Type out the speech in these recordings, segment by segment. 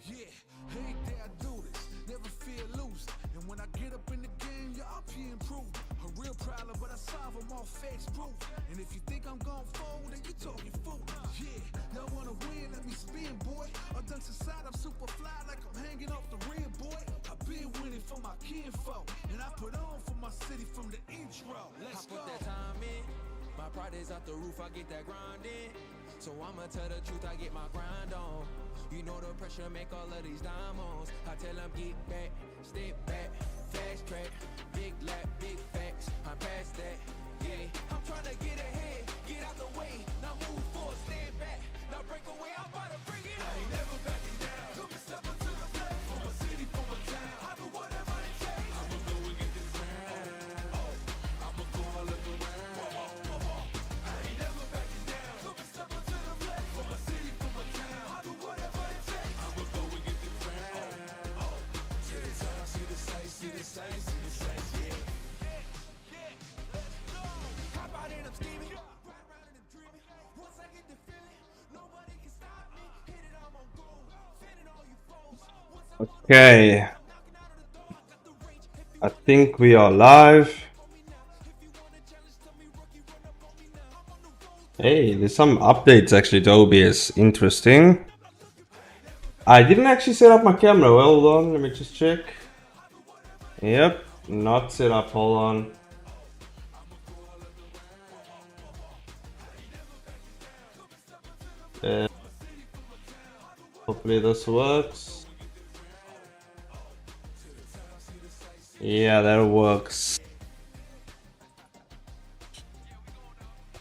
Yeah, every day I do this, never feel loose. And when I get up in the game, y'all be improved. A real problem, but I solve them all facts proof. And if you think I'm gon' fold, then you talking fool. Yeah, y'all wanna win, let me spin, boy. All done inside, I'm super fly like I'm hanging off the rim, boy. I've been winning for my kinfolk, and I put on for my city from the intro. Let's go. I put that time in, my pride is out the roof, I get that grind in. So I'ma tell the truth, I get my grind on. You know the pressure make all of these diamonds. I tell them get back, step back, fast track, big lap, big facts. I'm past that, yeah. I'm trying to get ahead, get out the way. Now move forward, stand back. Now break away, I'm about to bring it on. I ain't never backing down. Come and step up to the plate. For my city, for my town. I do whatever it takes. I'ma go and get this round. Oh, I'ma go and look around. I ain't never backing down. Come and step up to the plate. For my city, for my town. I do whatever it takes. I'ma go and get this round. Oh, see the time, see the sights, see the sights, see the sights, yeah. Hop out and I'm scheming. Ride around and I'm dreaming. Once I get the feeling, nobody can stop me. Hit it, I'm on goal. Fending all you foes. Once I'm Okay, knocking out of the door, I got the range. If you I think we are live. on me now, if you wanna challenge, tell me rookie, run up on me now. I'm on the road. Hey, there's some updates actually to OBS. Interesting. I didn't actually set up my camera. Well, hold on, let me just check. Yep, not set up. Hold on. Uh, hopefully this works. Yeah, that works.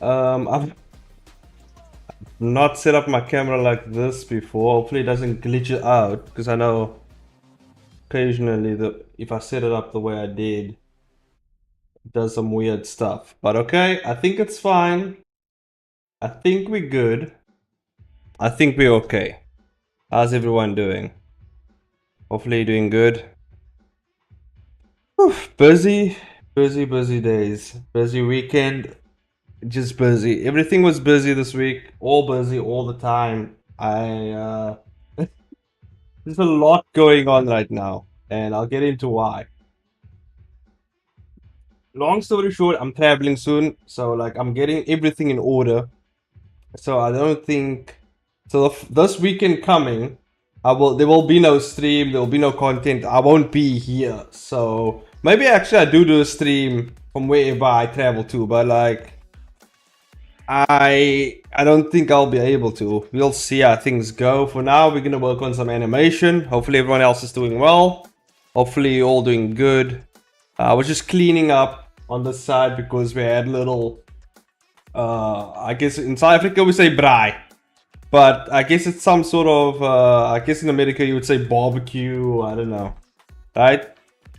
I've not set up my camera like this before. Hopefully it doesn't glitch it out, because I know occasionally if I set it up the way I did, it does some weird stuff. But okay, I think it's fine. I think we're good. I think we're okay. How's everyone doing? Hopefully you're doing good. Whew, busy days. Busy weekend. Just busy. Everything was busy this week. All busy all the time. There's a lot going on right now, and I'll get into why. Long story short, I'm traveling soon, so like I'm getting everything in order. So I don't think so. This weekend coming, there will be no stream. There will be no content. I won't be here. So maybe actually I do a stream from wherever I travel to, but like I don't think I'll be able to. We'll see how things go. For now, we're gonna work on some animation. Hopefully everyone else is doing well. Hopefully you're all doing good. I was just cleaning up on the side because we had little I guess in South Africa we say braai, but I guess it's some sort of I guess in America you would say barbecue. I don't know, right?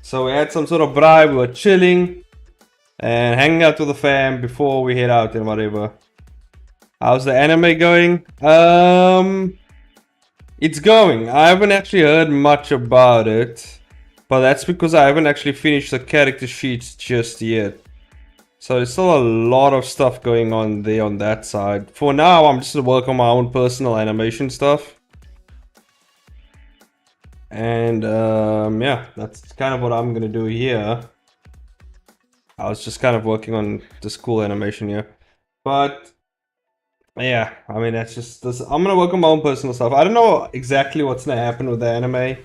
So we had some sort of braai. We were chilling and hanging out with the fam before we head out and whatever. How's the anime going? It's going. I haven't actually heard much about it, but that's because I haven't actually finished the character sheets just yet. So there's still a lot of stuff going on there on that side. For now, I'm just gonna work on my own personal animation stuff. And yeah, that's kind of what I'm gonna do here. I was just kind of working on this cool animation here. But yeah, I mean, that's just this. I'm gonna work on my own personal stuff. I don't know exactly what's gonna happen with the anime.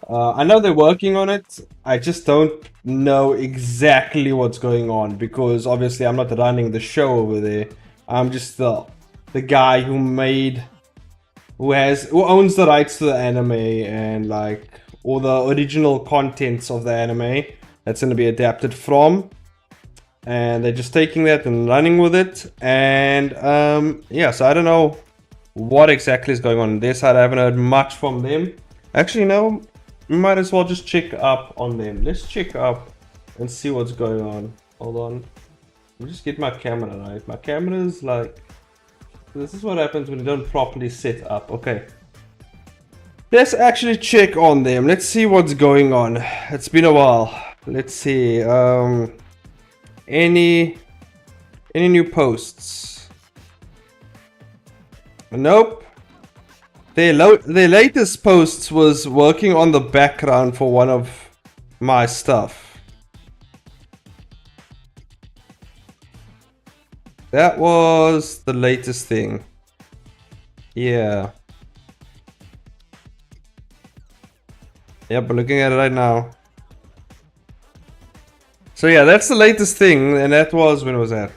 I know they're working on it. I just don't know exactly what's going on because obviously I'm not running the show over there. I'm just the guy who owns the rights to the anime and like all the original contents of the anime that's going to be adapted from. And they're just taking that and running with it. And yeah, so I don't know what exactly is going on on their side. I haven't heard much from them. Actually, no. We might as well just check up on them. Let's check up and see what's going on. Hold on. Let me just get my camera right. My camera is like... This is what happens when you don't properly set up. Okay. Let's actually check on them. Let's see what's going on. It's been a while. Let's see. Any new posts? Nope. their latest posts was working on the background for one of my stuff. That was the latest thing. Yeah. Yep, we're looking at it right now. So yeah, that's the latest thing, and that was, when was that?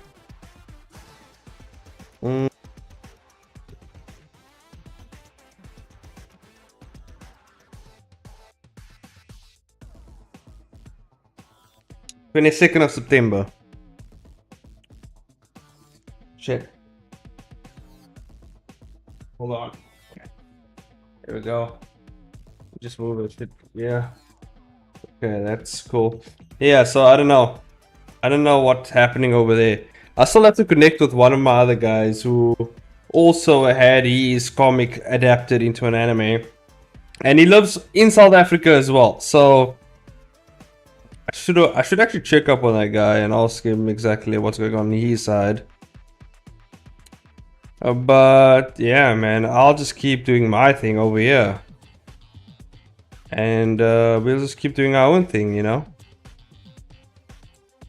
22nd of September. Shit. Hold on. There we go. Just move it. Yeah. Okay, that's cool. Yeah, so I don't know. I don't know what's happening over there. I still have to connect with one of my other guys who also had his comic adapted into an anime. And he lives in South Africa as well. So I should actually check up on that guy and ask him exactly what's going on his side. But yeah, man, I'll just keep doing my thing over here. And we'll just keep doing our own thing, you know?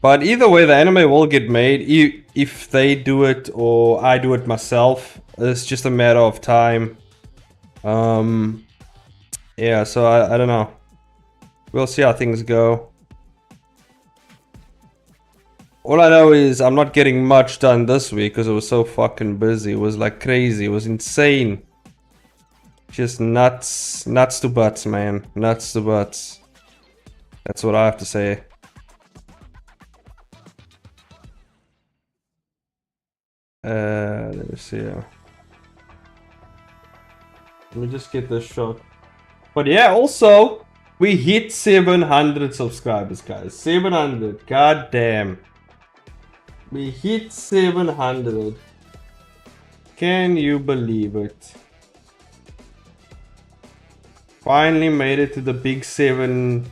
But either way, the anime will get made. If they do it or I do it myself, it's just a matter of time. Yeah, so I don't know. We'll see how things go. All I know is I'm not getting much done this week because it was so fucking busy. It was like crazy. It was insane. Just nuts. Nuts to butts, man. Nuts to butts. That's what I have to say. Let me see. Let me just get this shot. But yeah, also, we hit 700 subscribers, guys. 700. God damn. We hit 700. Can you believe it? Finally made it to the big 700,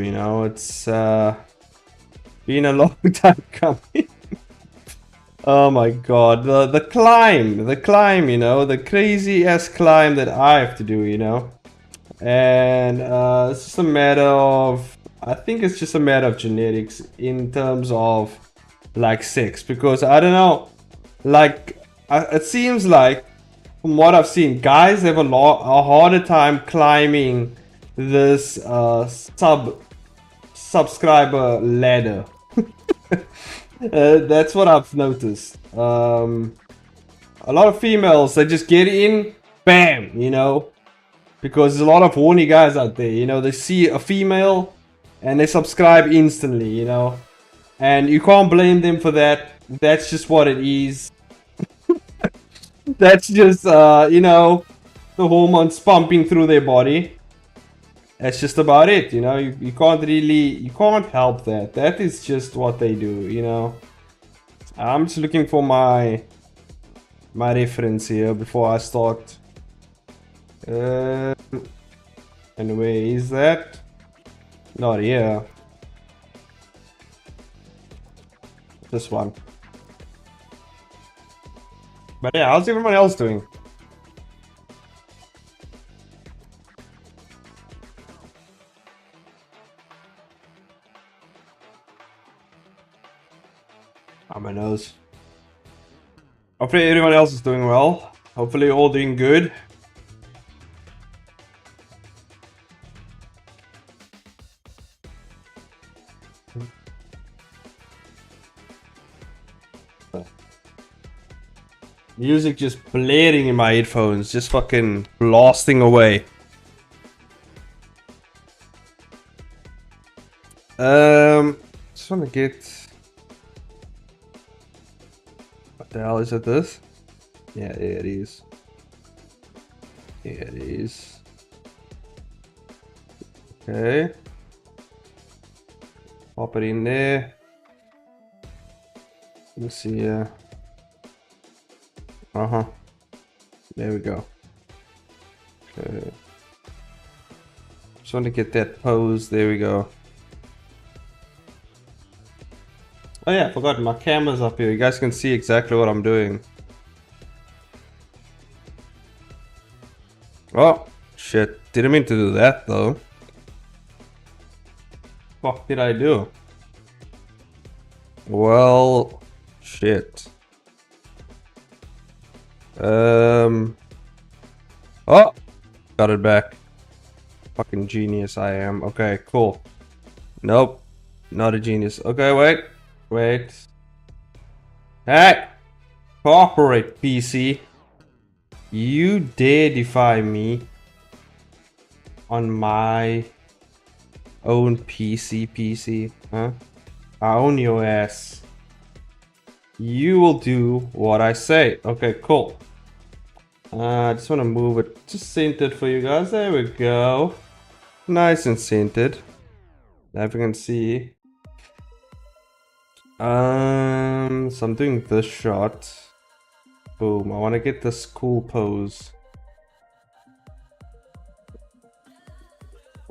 you know. It's been a long time coming. Oh my god, the climb, you know, the crazy ass climb that I have to do, you know. And it's just a matter of, I think it's just a matter of genetics in terms of like sex, because I don't know, like it seems like from what I've seen, guys have a harder time climbing this subscriber ladder. That's what I've noticed. A lot of females, they just get in, bam, you know, because there's a lot of horny guys out there, you know. They see a female and they subscribe instantly, you know, and you can't blame them for that. That's just what it is. That's just you know, the hormones pumping through their body. That's just about it, you know. You can't help that. That is just what they do, you know. I'm just looking for my reference here before I start. And where is that? Not here. This one. But yeah, how's everyone else doing? On my nose. Hopefully everyone else is doing well. Hopefully you're all doing good. Music just blaring in my headphones, just fucking blasting away. Just wanna get... What the hell is it, this? Yeah, there it is. There it is. Okay. Pop it in there. Let's see, uh-huh. There we go. Okay. Just want to get that pose. There we go. Oh yeah, I forgot my camera's up here. You guys can see exactly what I'm doing. Oh, shit. Didn't mean to do that, though. What did I do? Well, shit. Oh, got it back. Fucking genius I am. Okay, cool. Nope. Not a genius. Okay, wait. Wait. Hey! Cooperate, PC. You dare defy me on my own PC, huh? I own your ass. You will do what I say. Okay, cool. I just want to move it just centered for you guys. There we go. Nice and centered. Now if you can see. So I'm doing this shot. Boom. I want to get this cool pose.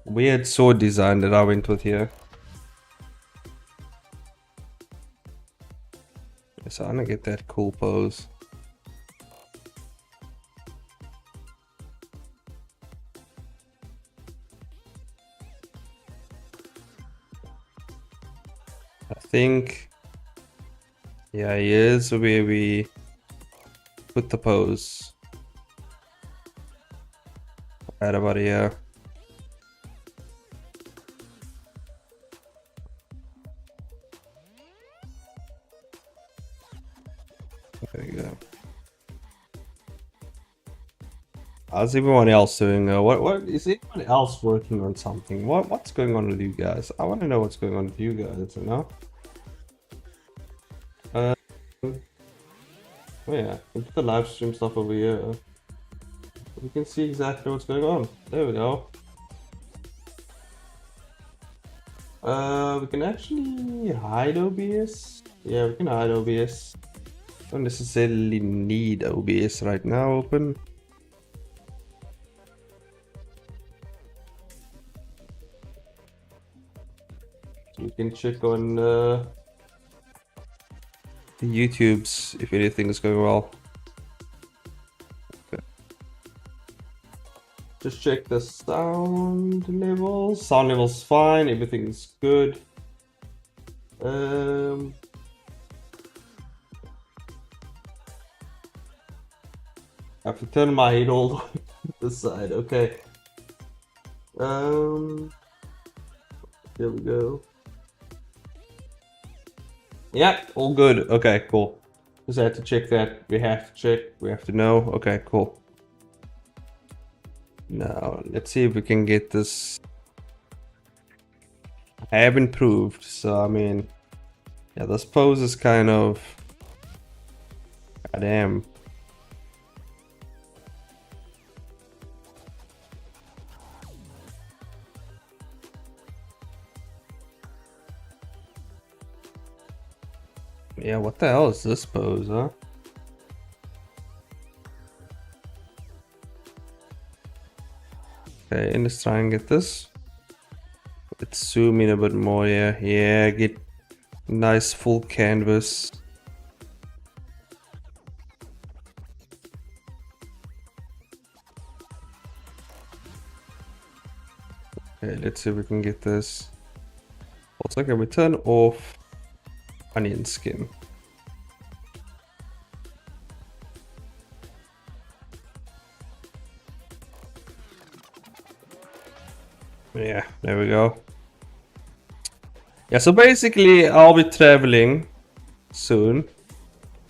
Weird sword design that I went with here. So I'm gonna get that cool pose. I think, yeah, here's where we put the pose. Right about here. There you go. How's everyone else doing? What is anyone else working on something? What's going on with you guys? I want to know what's going on with you guys. You know. Oh yeah, we put the live stream stuff over here. We can see exactly what's going on. There we go. We can actually hide OBS. Yeah, we can hide OBS. Don't necessarily need OBS right now open. So we can check on the YouTubes if anything is going well. Okay. Just check the sound levels. Sound levels fine. Everything's good. I have to turn my head all the way to the side. Okay. There we go. Yeah, all good. Okay, cool. Just had to check that. We have to check. We have to know. Okay, cool. Now, let's see if we can get this. I have improved, so I mean, yeah, this pose is kind of. Goddamn. Yeah, what the hell is this pose, huh? Okay, and let's try and get this. Let's zoom in a bit more, yeah. Yeah, get nice full canvas. Okay, let's see if we can get this. Also, can we turn off onion skin? Yeah, there we go. Yeah, so basically I'll be traveling soon.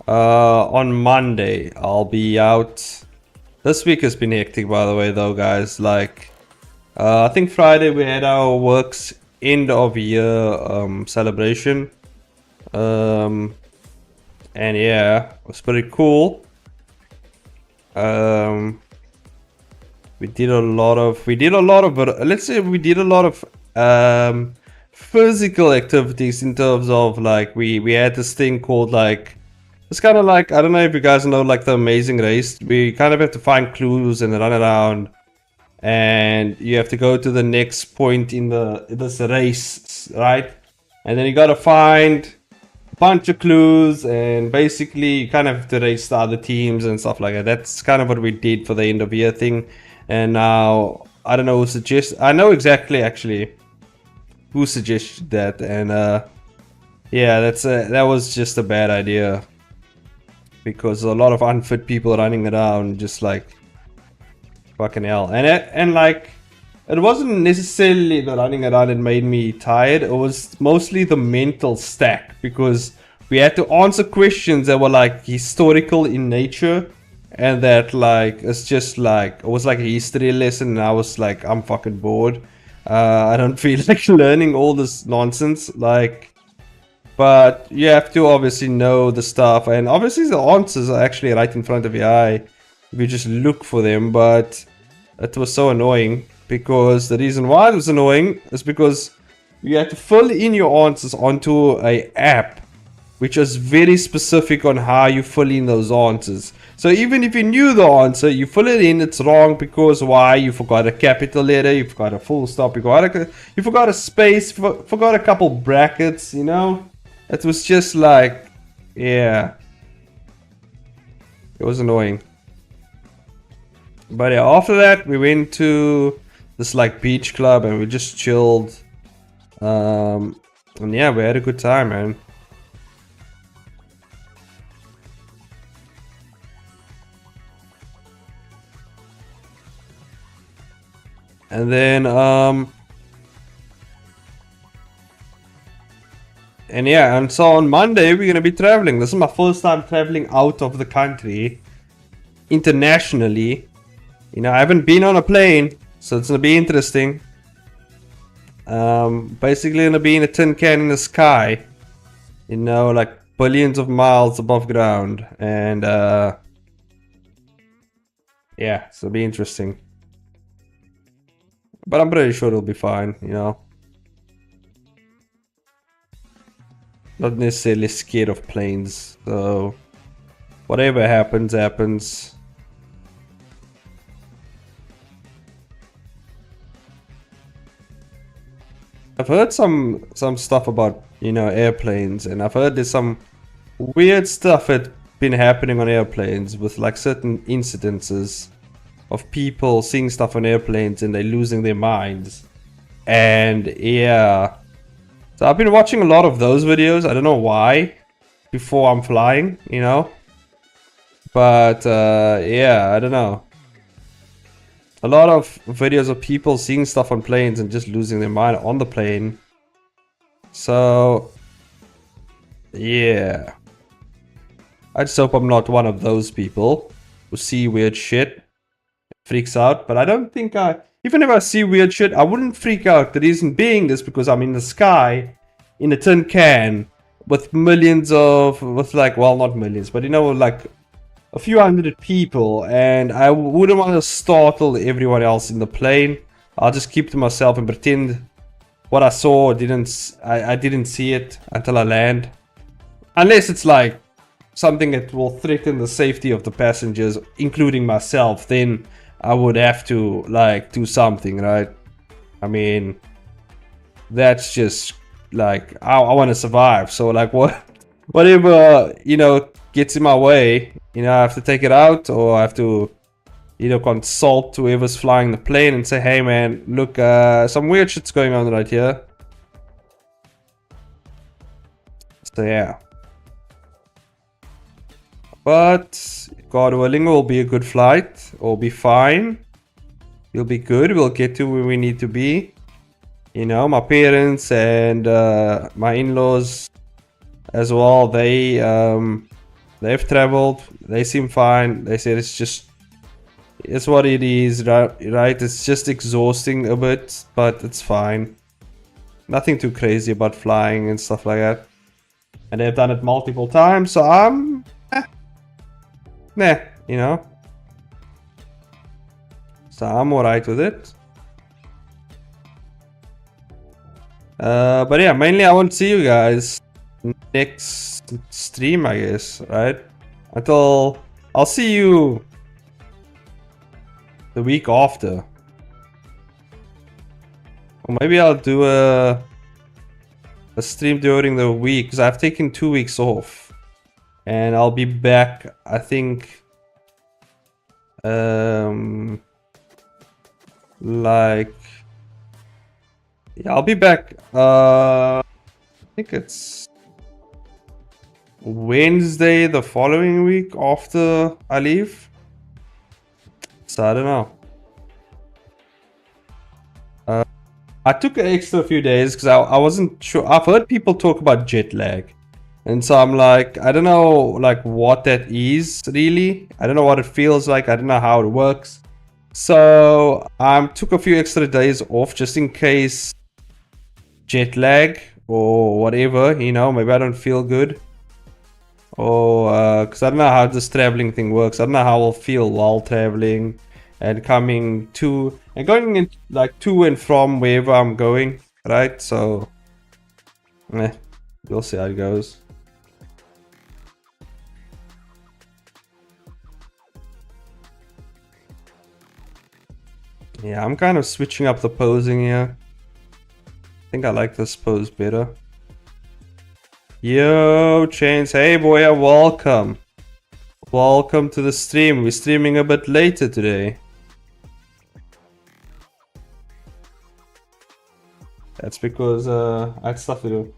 On Monday I'll be out. This week has been hectic, by the way, though, guys. Like, I think Friday we had our works end of year celebration. And yeah, it was pretty cool. We did a lot of, let's say we did a lot of physical activities in terms of like we had this thing called like, it's kind of like, I don't know if you guys know like the Amazing Race. We kind of have to find clues and run around, and you have to go to the next point in this race, right? And then you gotta find a bunch of clues, and basically you kind of have to race the other teams and stuff like that. That's kind of what we did for the end of year thing. And now I don't know who suggested. I know exactly actually who suggested that, and yeah, that was just a bad idea because a lot of unfit people running around, just like fucking hell. And like, it wasn't necessarily the running around that made me tired. It was mostly the mental stack because we had to answer questions that were like historical in nature, and that like it's just like it was like a history lesson, and I was like, I'm fucking bored. I don't feel like learning all this nonsense. Like, but you have to obviously know the stuff, and obviously the answers are actually right in front of your eye if you just look for them. But it was so annoying because the reason why it was annoying is because you had to fill in your answers onto a app which is very specific on how you fill in those answers. So even if you knew the answer, you fill it in, it's wrong because why? You forgot a capital letter, you forgot a full stop, you forgot a space, forgot a couple brackets, you know? It was just like, yeah. It was annoying. But yeah, after that, we went to this like beach club and we just chilled. And yeah, we had a good time, man. And then, and yeah, and so on Monday, we're going to be traveling. This is my first time traveling out of the country, internationally. You know, I haven't been on a plane, so it's going to be interesting. Basically going to be in a tin can in the sky. You know, like billions of miles above ground. And, yeah, so it'll be interesting. But I'm pretty sure it'll be fine, you know. Not necessarily scared of planes, so whatever happens, happens. I've heard some stuff about, you know, airplanes, and I've heard there's some weird stuff that's been happening on airplanes with like certain incidences of people seeing stuff on airplanes and they're losing their minds. And yeah, so I've been watching a lot of those videos. I don't know why, before I'm flying, you know. But yeah, I don't know. A lot of videos of people seeing stuff on planes and just losing their mind on the plane. So yeah, I just hope I'm not one of those people who see weird shit, freaks out. But I don't think even if I see weird shit, I wouldn't freak out. The reason being is because I'm in the sky in a tin can with millions of, with like, well, not millions, but you know, like a few hundred people, and I wouldn't want to startle everyone else in the plane. I'll just keep to myself and pretend what I saw I didn't see it until I land. Unless it's like something that will threaten the safety of the passengers, including myself, then I would have to like do something, right? I mean, that's just like I want to survive. So like whatever, you know, gets in my way, you know, I have to take it out, or I have to, you know, consult whoever's flying the plane and say, hey man, look, some weird shit's going on right here. So yeah. But God willing, it will be a good flight. We'll be fine. We'll be good. We'll get to where we need to be. You know, my parents and my in-laws as well, they've traveled. They seem fine. They said it's what it is, right? It's just exhausting a bit, but it's fine. Nothing too crazy about flying and stuff like that. And they've done it multiple times, so I'm nah, you know. So I'm alright with it. But yeah, mainly I want to see you guys next stream, I guess, right? Until I'll see you the week after. Or maybe I'll do a stream during the week, because I've taken 2 weeks off. And I'll be back, I think, Like, yeah, I'll be back. I think it's Wednesday the following week after I leave. So I don't know. I took an extra few days because I wasn't sure. I've heard people talk about jet lag. And so I'm like, I don't know like what that is really. I don't know what it feels like. I don't know how it works. So I took a few extra days off just in case jet lag or whatever, you know, maybe I don't feel good. Or because I don't know how this traveling thing works. I don't know how I'll feel while traveling and coming to and going in like to and from wherever I'm going, right? So we'll see how it goes. Yeah, I'm kind of switching up the posing here. I think I like this pose better. Yo, Chains. Hey, boy, welcome. Welcome to the stream. We're streaming a bit later today. That's because I had stuff to do.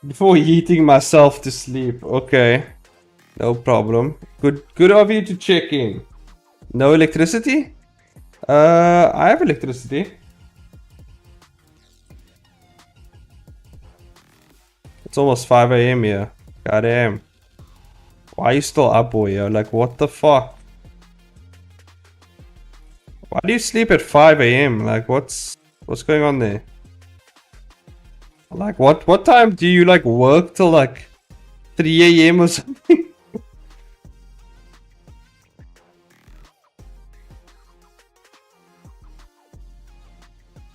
Before eating myself to sleep. Okay. No problem. Good of you to check in. No electricity? I have electricity. It's almost 5 a.m. here. Goddamn. Why are you still up, boy? Yo? Like, what the fuck? Why do you sleep at 5 a.m.? Like, what's going on there? Like, what time do you, like, work till, like, 3 a.m. or something?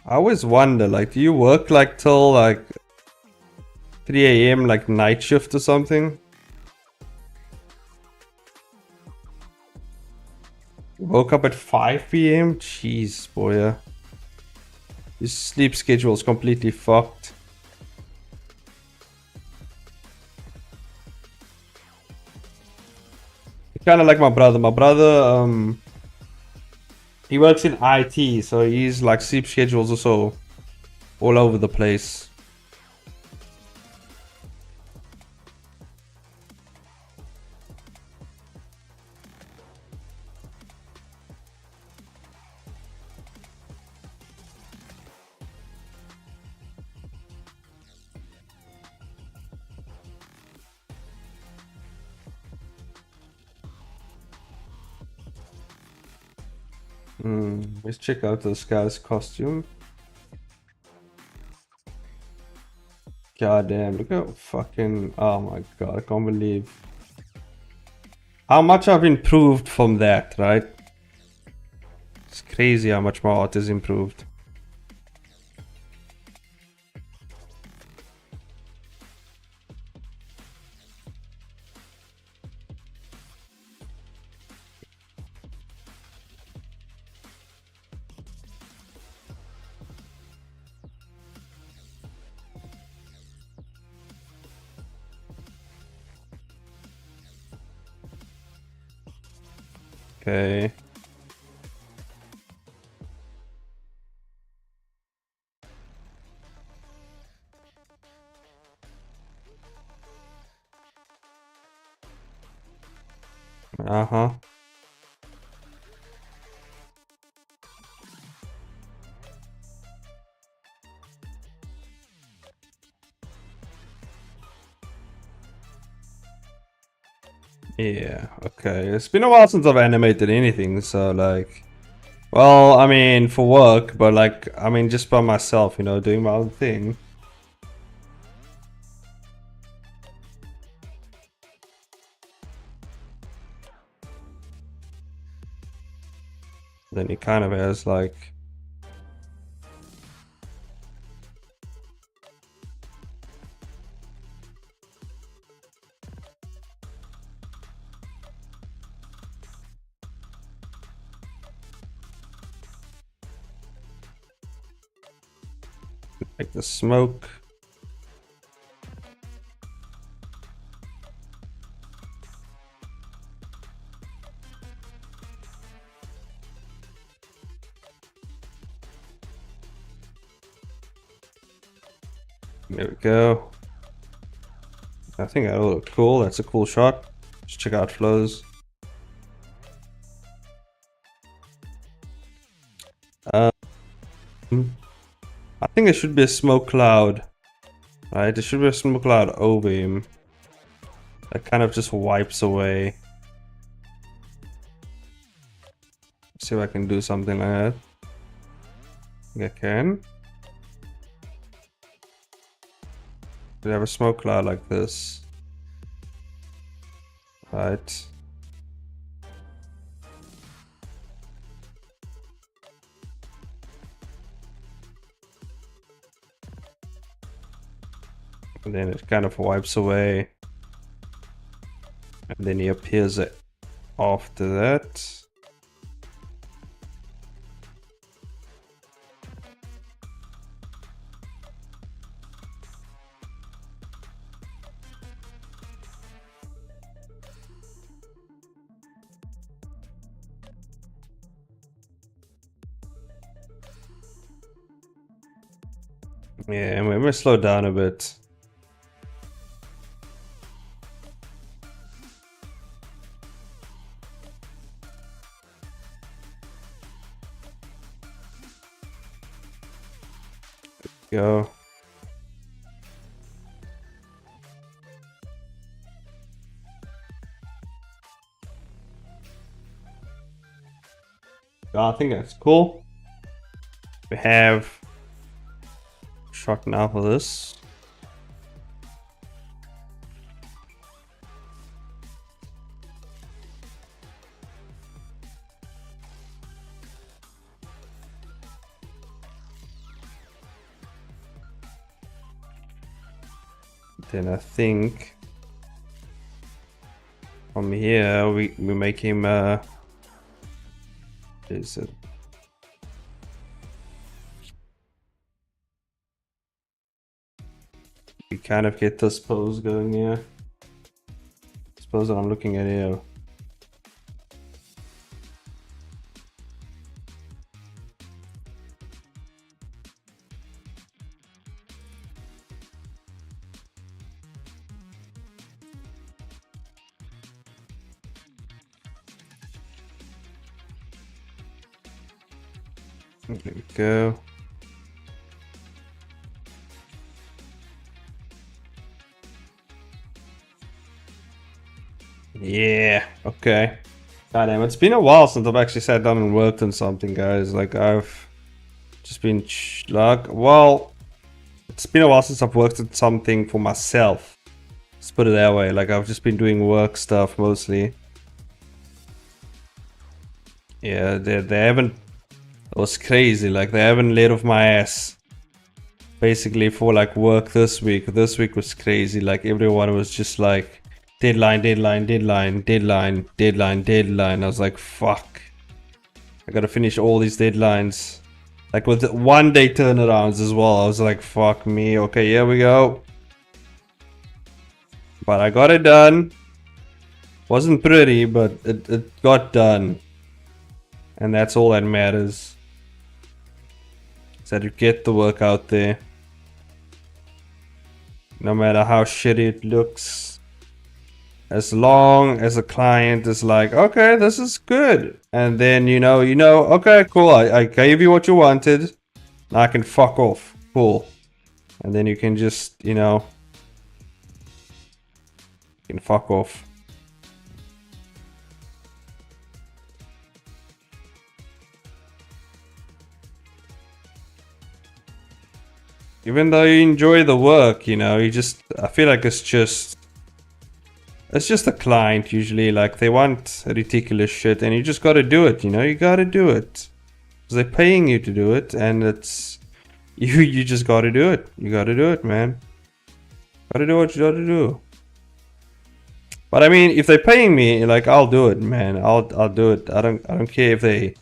I always wonder, like, do you work, like, till, like, 3 a.m., like, night shift or something? Woke up at 5 p.m.? Jeez, boy. Your sleep schedule is completely fucked. Kind of like my brother. My brother, he works in IT, so he's like sleep schedules also all over the place. Let's check out this guy's costume. God damn, look how fucking... Oh my god, I can't believe how much I've improved from that, right? It's crazy how much my art has improved. Okay. Uh-huh. Yeah, okay. It's been a while since I've animated anything, so like... Well, I mean, for work, but like, I mean, just by myself, you know, doing my own thing. Then he kind of has like... like the smoke. There we go. I think that'll look cool. That's a cool shot. Just check out flows. I think it should be a smoke cloud. Right, there should be a smoke cloud over him. That kind of just wipes away. See if I can do something like that. I think I can. We have a smoke cloud like this. Right. And then it kind of wipes away. And then he appears after that. Yeah, I'm gonna slow down a bit. Go. I think that's cool. We have shot now for this. Then I think from here we make him is it we kind of get this pose going here. Suppose that I'm looking at here. There we go. Yeah, okay. God damn, it's been a while since I've actually sat down and worked on something, guys. Like, I've just been like, well, it's been a while since I've worked on something for myself. Let's put it that way. Like, I've just been doing work stuff mostly. Yeah, they haven't. It was crazy. Like, they haven't let off my ass. Basically, for like work this week. This week was crazy. Like, everyone was just like, deadline, deadline, deadline, deadline, deadline, deadline. I was like, fuck. I gotta finish all these deadlines. Like with 1 day turnarounds as well. I was like, fuck me. Okay, here we go. But I got it done. Wasn't pretty, but it got done. And that's all that matters. Is that you get the work out there. No matter how shitty it looks. As long as a client is like, okay, this is good. And then, you know, okay, cool. I gave you what you wanted. Now I can fuck off. Cool. And then you can just, you know, you can fuck off. Even though you enjoy the work, you know, I feel like it's just a client usually. Like, they want ridiculous shit and you just gotta do it, you know, you gotta do it. Because they're paying you to do it, and it's, you just gotta do it. You gotta do it, man. Gotta do what you gotta do. But I mean, if they're paying me, like, I'll do it, man. I'll do it. I don't care if they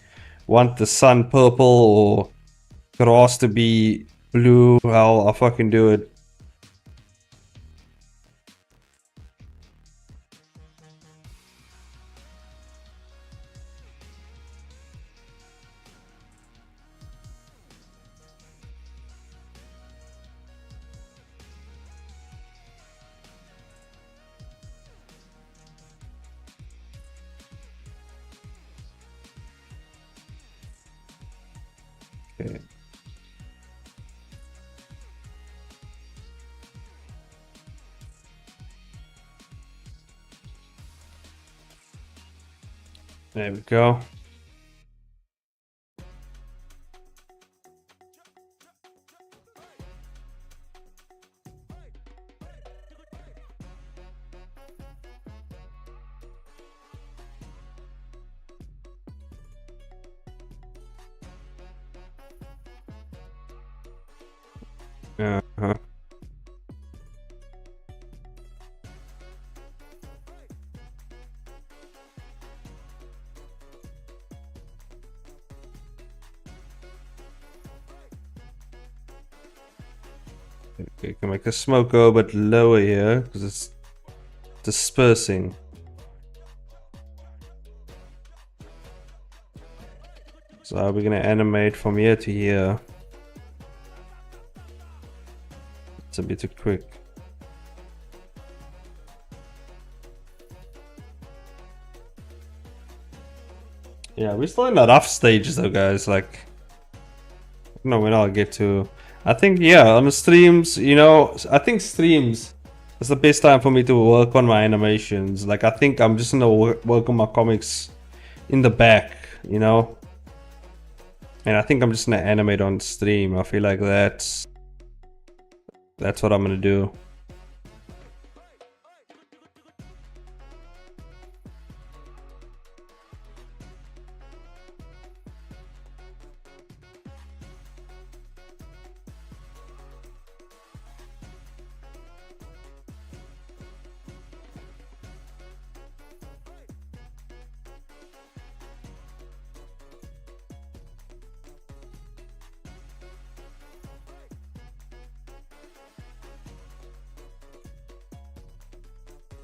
want the sun purple or grass to be blue. I'll fucking do it. Okay. There we go. Uh-huh. Okay, can make the smoke go a bit lower here because it's dispersing. So are we gonna animate from here to here? It's a bit too quick. Yeah, we're still in the rough stages though, guys. Like, I don't know when I'll get to. I think, yeah, on the streams, you know, I think streams is the best time for me to work on my animations. Like, I think I'm just gonna work on my comics in the back, you know. And I think I'm just gonna animate on stream. I feel like that's what I'm gonna do.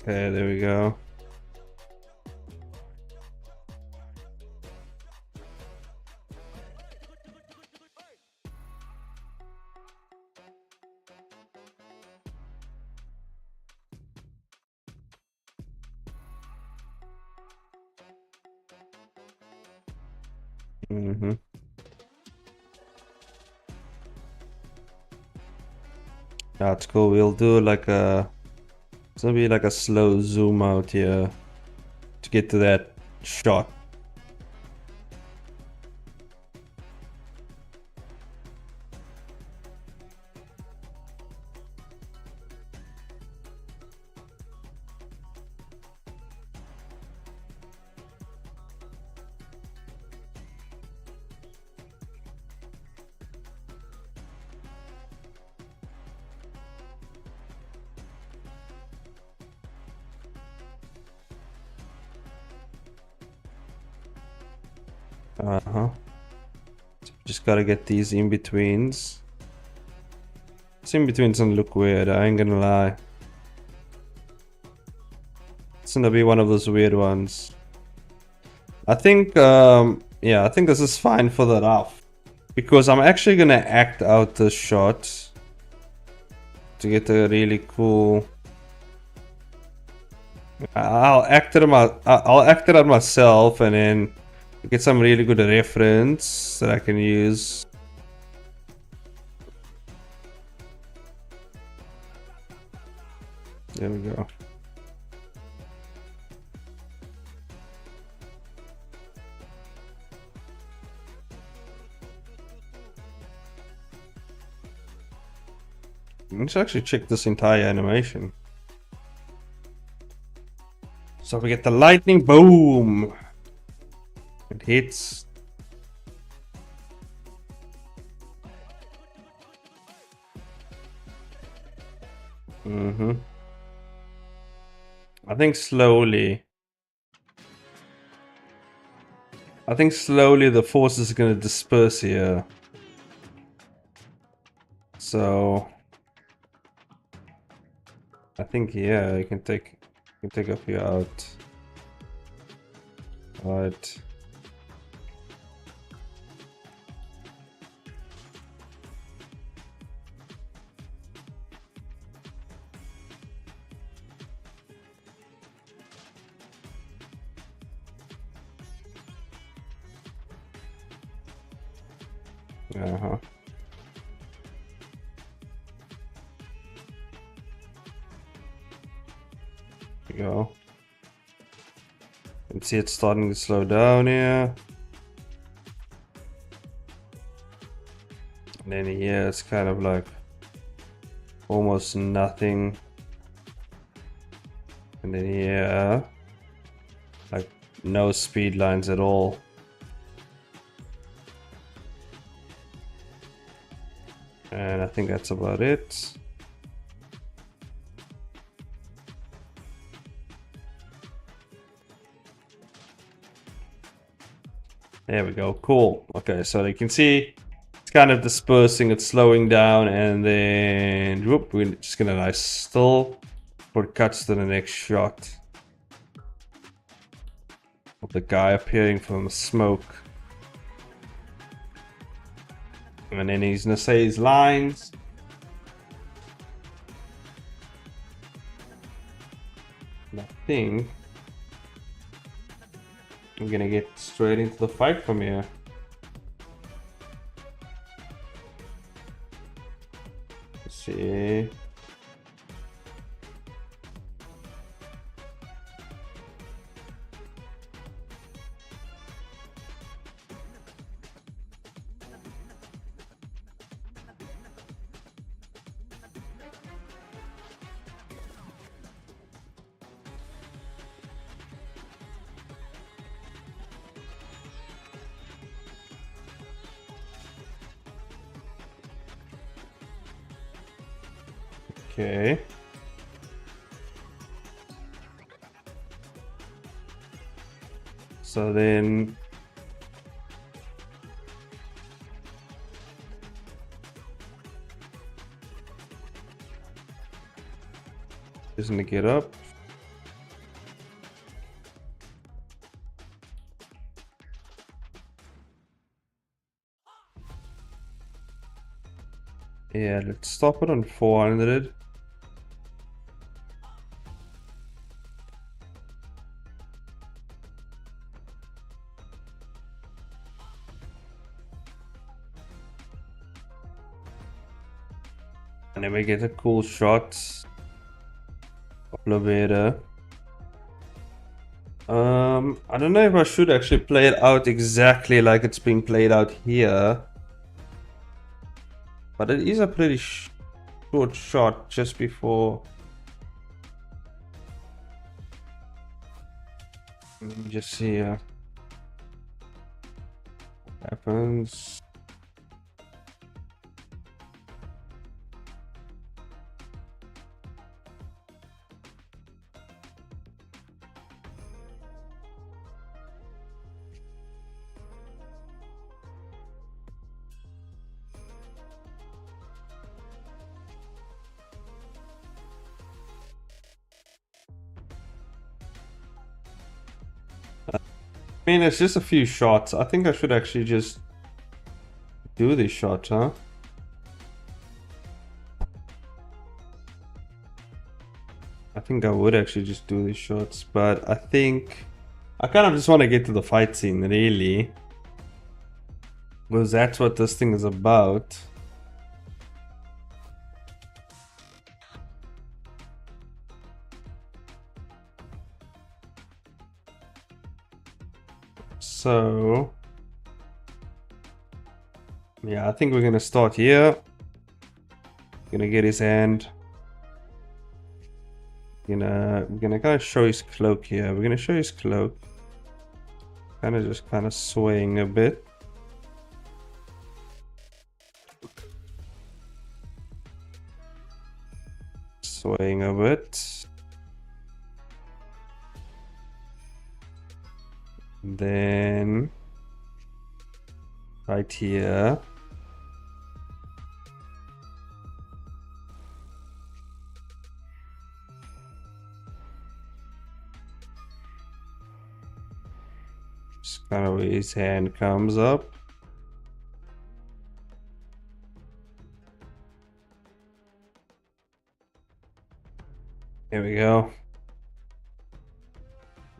Okay, there we go. Mm-hmm. That's cool. We'll do like a, it's gonna be like a slow zoom out here to get to that shot. Uh-huh. Just gotta get these in-betweens. This in-betweens don't look weird, I ain't gonna lie. It's gonna be one of those weird ones. I think, yeah, I think this is fine for the rough. Because I'm actually gonna act out the shot to get a really cool... I'll act it out myself and then get some really good reference that I can use. There we go. Let's actually check this entire animation. So we get the lightning, boom! It hits. Mm-hmm. I think slowly the force is gonna disperse here. So I think, yeah, you can take a few out. Right. Uh-huh. There we go. You can see it's starting to slow down here. And then here it's kind of like almost nothing. And then here, like no speed lines at all. And I think that's about it. There we go, cool. Okay, so you can see it's kind of dispersing, it's slowing down, and then whoop, we're just gonna lie still for it cuts to the next shot of the guy appearing from the smoke. And then he's gonna say his lines. And I think I'm gonna get straight into the fight from here. Let's see. Okay. So then just gonna get up. Yeah, let's stop it on 400. And then we get a cool shot. Couple better. I don't know if I should actually play it out exactly like it's being played out here. But it is a pretty short shot just before. Let me just see what happens. I mean, it's just a few shots. I think I should actually just do this shot, huh? I think I would actually just do these shots, but I think I kind of just want to get to the fight scene, really. Because that's what this thing is about. So yeah, I think we're gonna start here. Gonna get his hand. We're gonna kind of show his cloak here. We're gonna show his cloak. Kind of swaying a bit. Swaying a bit. Then right here. Just kind of where his hand comes up. Here we go.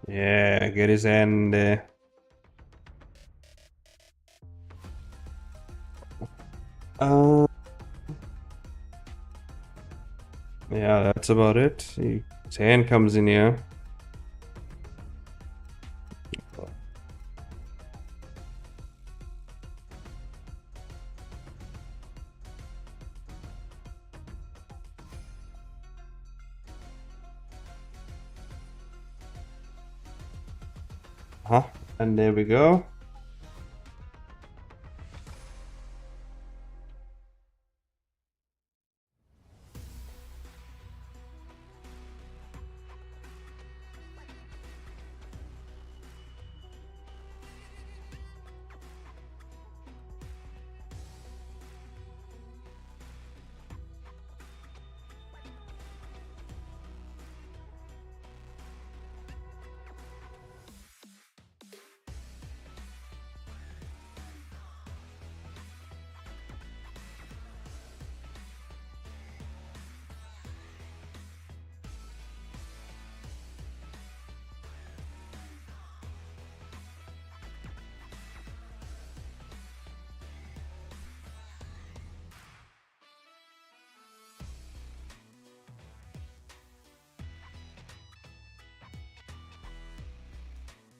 Yeah, get his hand there. Uh, yeah, that's about it. His hand comes in here. Huh? And there we go.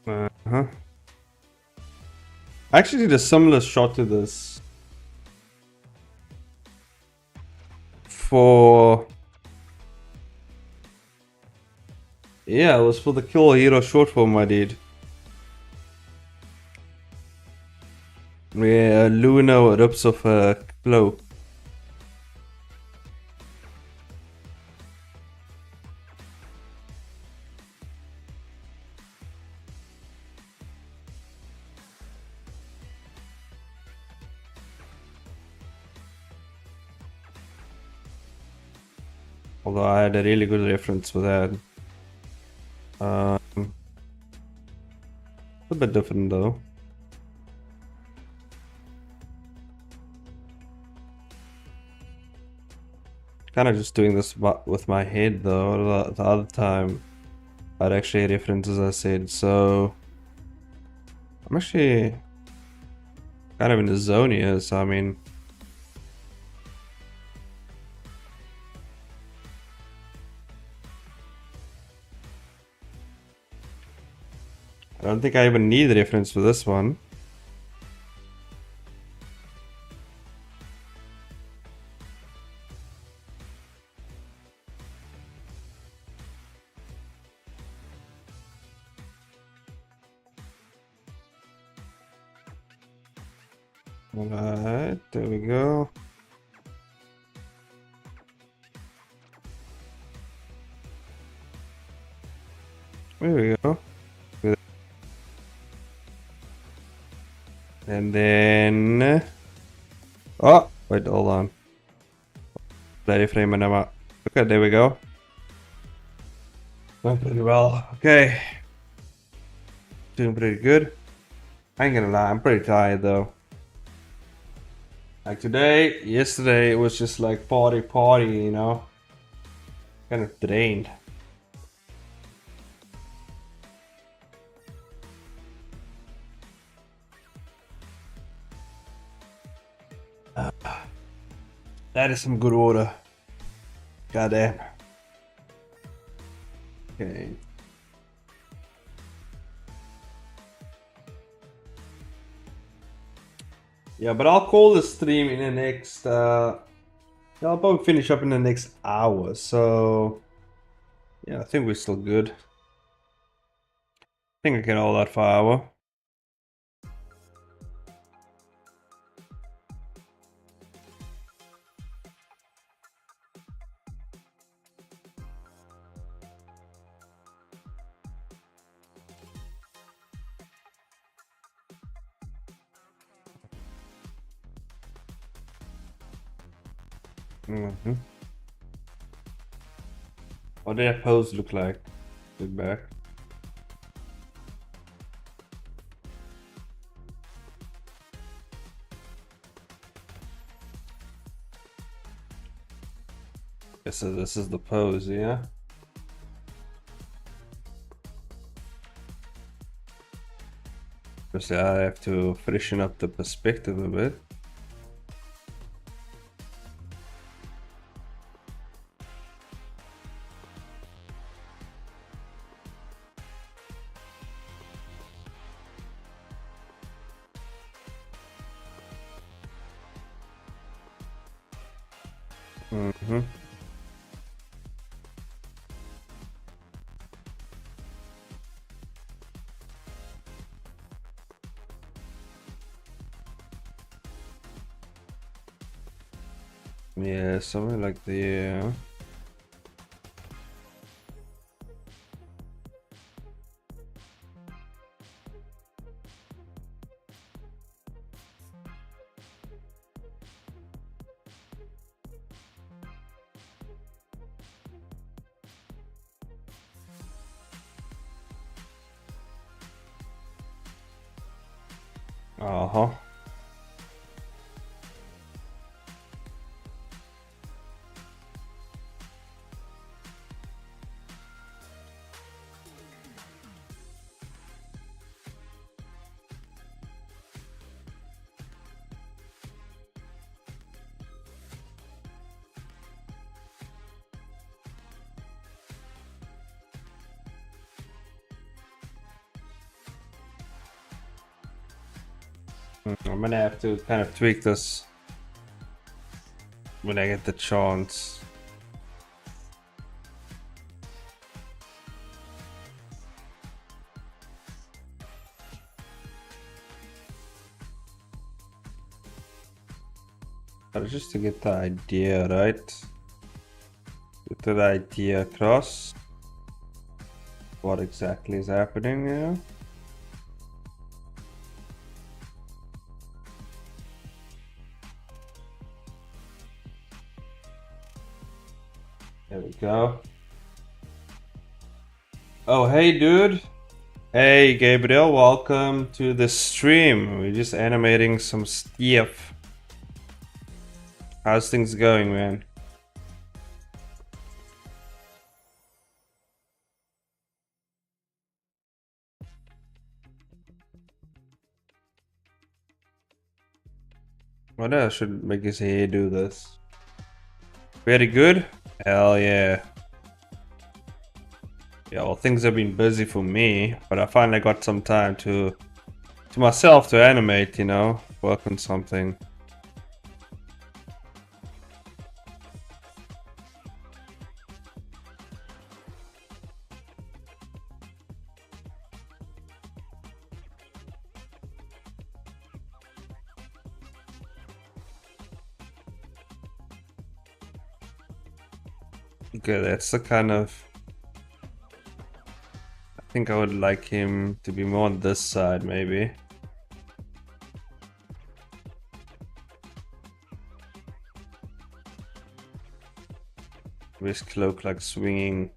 Uh-huh. I actually did a similar shot to this for... Yeah, it was for the Kill Hero short film I did. Where Luna rips off her cloak. Although I had a really good reference for that. It's a bit different though. Kind of just doing this with my head though. The other time I'd actually reference, as I said, so I'm actually kind of in the zone here, so I mean, I don't think I even need a reference for this one. Alright, there we go. There we go. And then... Oh, wait, hold on. Ready frame and I'm out. Okay, there we go. Went pretty well. Okay. Doing pretty good. I ain't gonna lie, I'm pretty tired though. Like yesterday it was just like party, you know? Kind of drained. That is some good order. Goddamn. Okay. Yeah, but I'll call the stream in the next... I'll probably finish up in the next hour, so... Yeah, I think we're still good. I think I can hold that for an hour. Mm-hmm. What did that pose look like? Look back. So this is the pose, yeah? Obviously I have to freshen up the perspective a bit. Mm-hmm. Yeah, something like the. Uh-huh. I'm gonna have to kind of tweak this when I get the chance. But just to get the idea right. Get the idea across. What exactly is happening here? There we go. Oh, hey, dude. Hey, Gabriel. Welcome to the stream. We're just animating some stuff. How's things going, man? What else should make his hair do this? Very good? Hell yeah. Yeah, well, things have been busy for me, but I finally got some time to myself to animate, you know, work on something. Okay, that's the kind of... I think I would like him to be more on this side, maybe. With his cloak like swinging.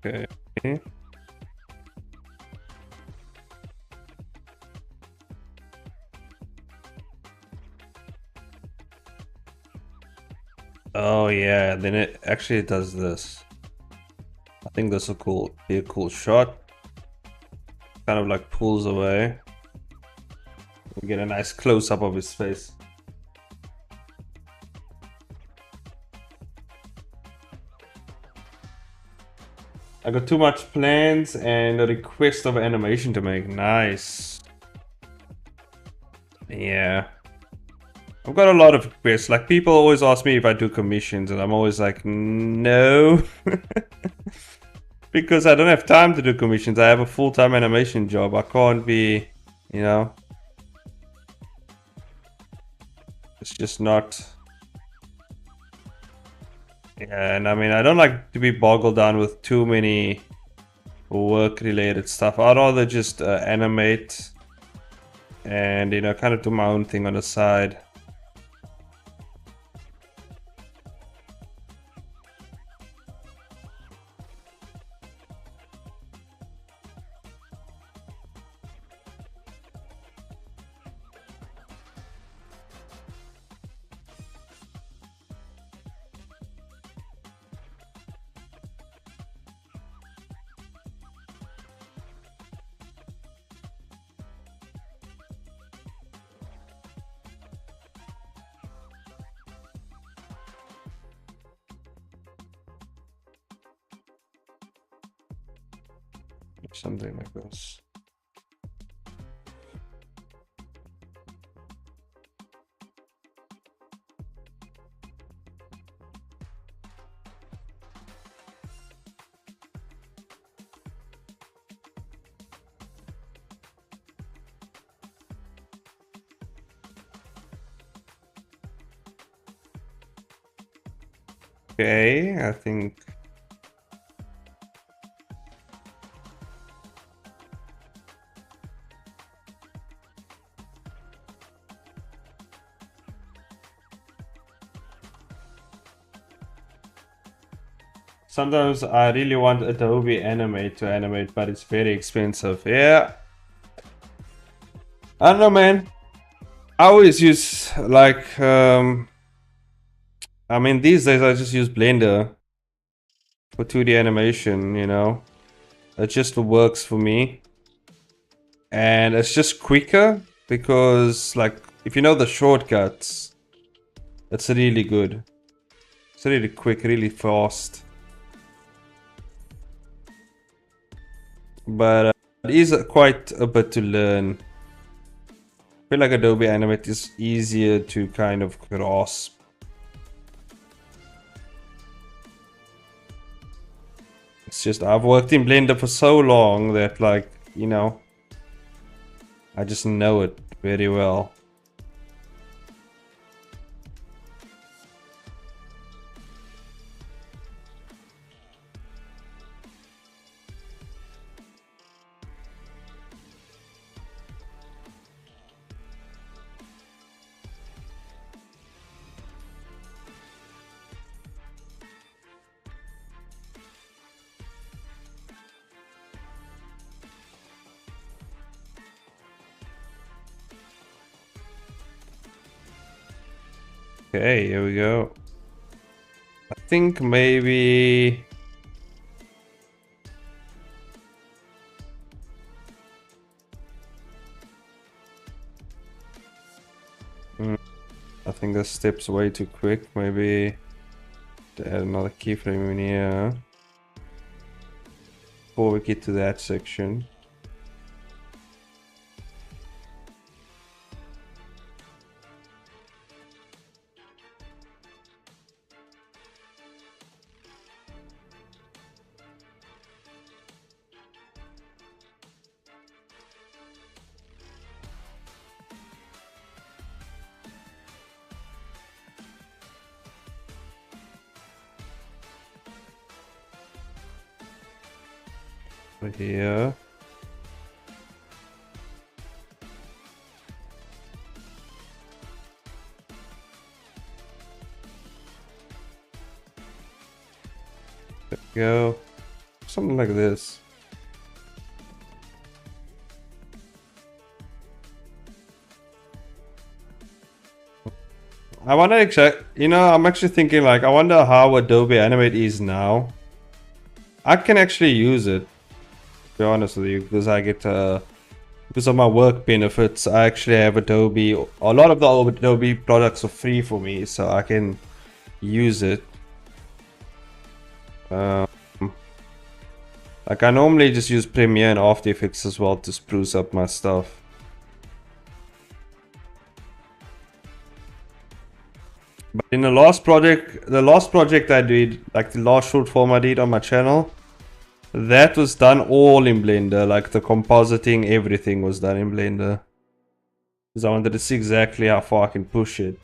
Okay. Oh yeah, then it actually does this. I think this will be a cool shot. Kind of like pulls away. We get a nice close up of his face. I got too much plans and a request of animation to make. Nice. Yeah. I've got a lot of requests. Like, people always ask me if I do commissions, and I'm always like, no. Because I don't have time to do commissions. I have a full-time animation job. I can't be, you know. It's just not. Yeah, and I mean, I don't like to be boggled down with too many work-related stuff. I'd rather just animate and, you know, kind of do my own thing on the side. something like this. Okay, I think sometimes I really want Adobe Animate to animate, but it's very expensive. Yeah. I don't know, man. I always use like I mean, these days I just use Blender for 2D animation, you know. It just works for me. And it's just quicker because, like, if you know the shortcuts, it's really good. It's really quick, really fast. But it is quite a bit to learn. I feel like Adobe Animate is easier to kind of grasp. It's just, I've worked in Blender for so long that, like, you know, I just know it very well. Okay, here we go. I think maybe... I think this step's way too quick. Maybe to add another keyframe in here before we get to that section. Over here. There we go. Something like this. I wonder you know, I'm actually thinking like, I wonder how Adobe Animate is now. I can actually use it, to be honest with you, because I get, because of my work benefits, I actually have Adobe. A lot of the Adobe products are free for me, so I can use it. Like I normally just use Premiere and After Effects as well to spruce up my stuff. But in the last project I did, like the last short film I did on my channel, that was done all in Blender. Like the compositing, everything was done in Blender. Because I wanted to see exactly how far I can push it.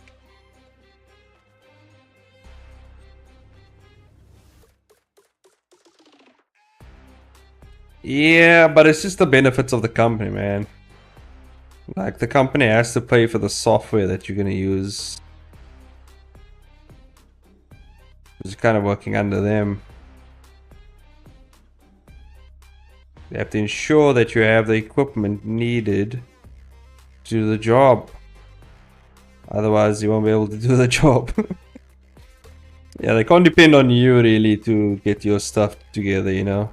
Yeah, but it's just the benefits of the company, man. Like the company has to pay for the software that you're gonna use. It's kind of working under them. They have to ensure that you have the equipment needed to do the job. Otherwise, you won't be able to do the job. Yeah, they can't depend on you really to get your stuff together, you know.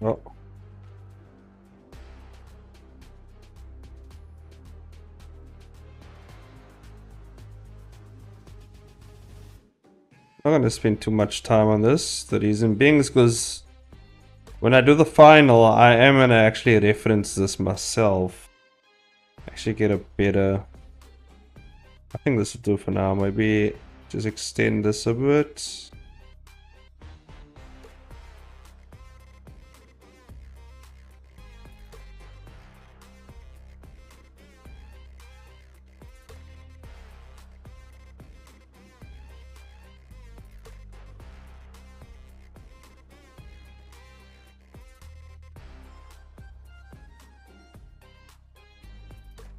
Oh. I'm not gonna spend too much time on this. The reason being is because when I do the final, I am gonna actually reference this myself. Actually get a better... I think this will do for now. Maybe just extend this a bit.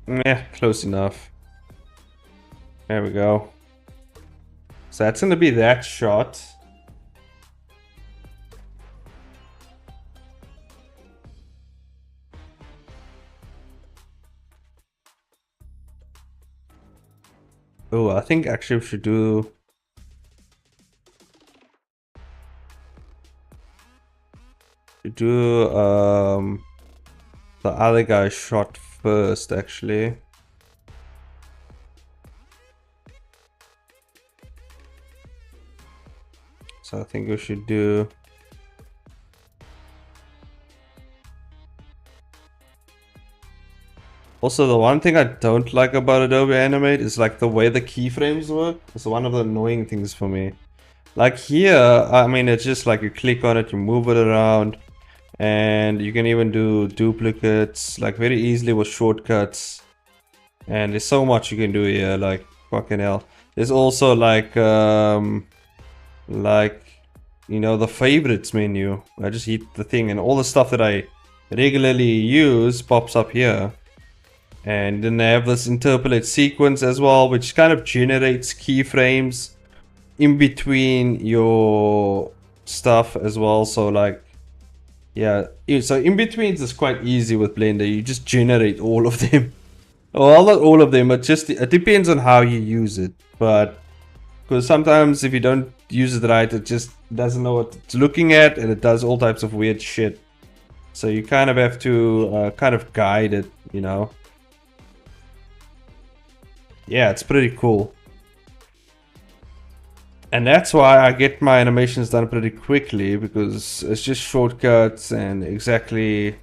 Yeah, close enough. There we go. So that's gonna be that shot. Oh, I think actually we should do... the other guy's shot first, actually. So I think we should do... Also, the one thing I don't like about Adobe Animate is like the way the keyframes work. It's one of the annoying things for me. Like here, I mean, it's just like you click on it, you move it around, and you can even do duplicates like very easily with shortcuts. And there's so much you can do here, like fucking hell. There's also like you know, the favorites menu. I just hit the thing and all the stuff that I regularly use pops up here. And then they have this interpolate sequence as well, which kind of generates keyframes in between your stuff as well. So like, yeah, so in betweens is quite easy with Blender. You just generate all of them. Well, not all of them, but just it depends on how you use it. But because sometimes if you don't use it right, it just doesn't know what it's looking at, and it does all types of weird shit. So you kind of have to kind of guide it, you know. Yeah, it's pretty cool. And that's why I get my animations done pretty quickly, because it's just shortcuts and exactly...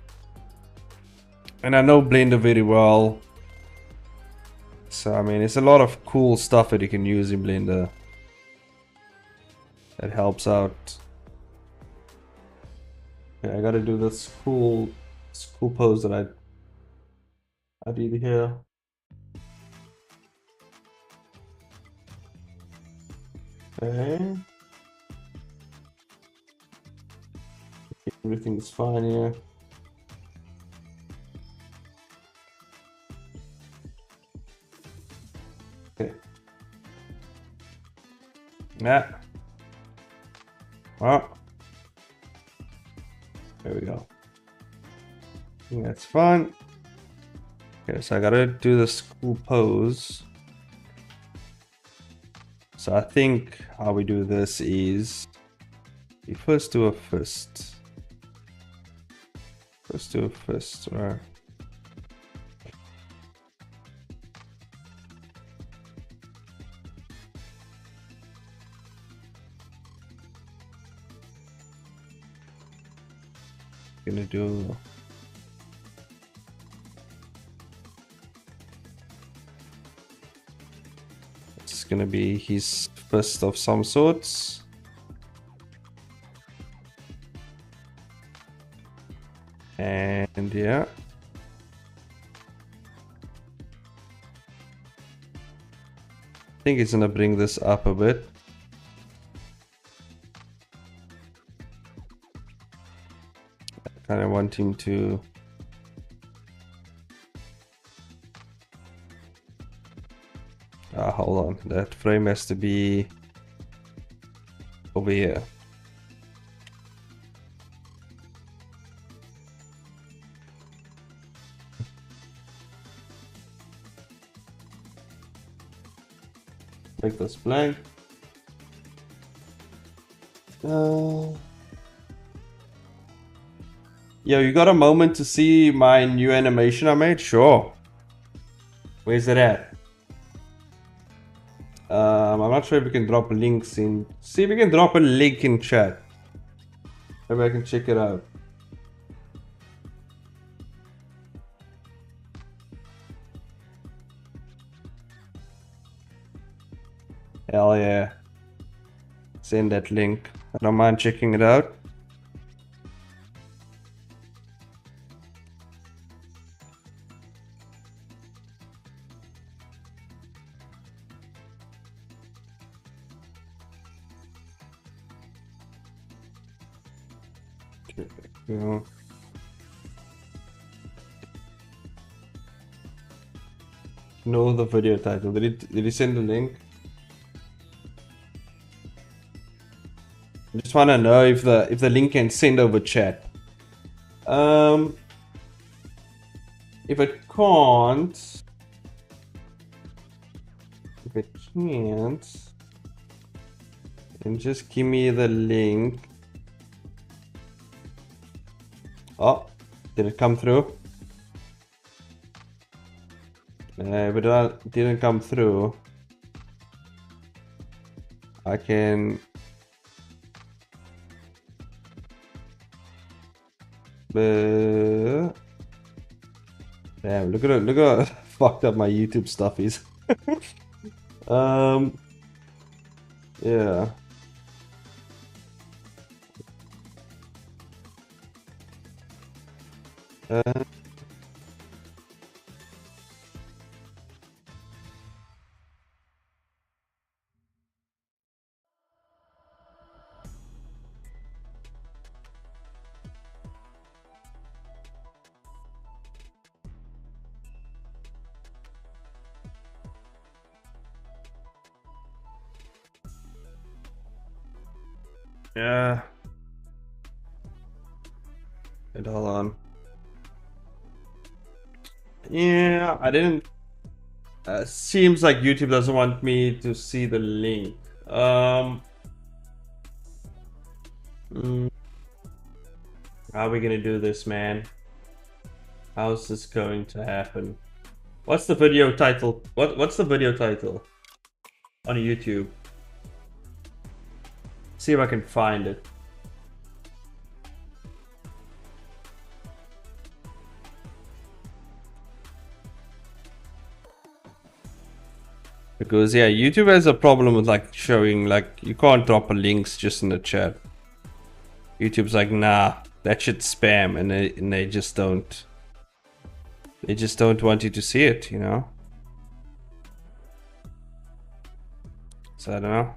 And I know Blender very well. So, I mean, it's a lot of cool stuff that you can use in Blender. That helps out. Okay, I gotta do this cool pose that I did here. Okay. Everything is fine here. Okay. Yeah. Well. There we go. I think that's fine. Okay, so I gotta do this cool pose. So I think how we do this is we first do a fist. First do a fist, right? Gonna do it's gonna be his fist of some sorts. And yeah. I think it's gonna bring this up a bit. I kind of want him to hold on, that frame has to be over here. Make this blank. Yo, you got a moment to see my new animation I made? Sure. Where's it at? I'm not sure if we can drop links in. See if we can drop a link in chat. Maybe I can check it out. Hell yeah. Send that link. I don't mind checking it out. Yeah. Know the video title. Did he send the link? I just want to know if the link can send over chat. If it can't, then just give me the link. Oh, did it come through? If it didn't come through, I can. Damn, look at how fucked up my YouTube stuff is. Yeah. Yeah. Wait, hold on. Yeah, I didn't. Seems like YouTube doesn't want me to see the link. How are we gonna do this, man? How's this going to happen? What's the video title? What's the video title on YouTube? See if I can find it. Because yeah, YouTube has a problem with like showing, like, you can't drop a links just in the chat. YouTube's like, nah, that shit's spam, and they just don't. They just don't want you to see it, you know. So I don't know.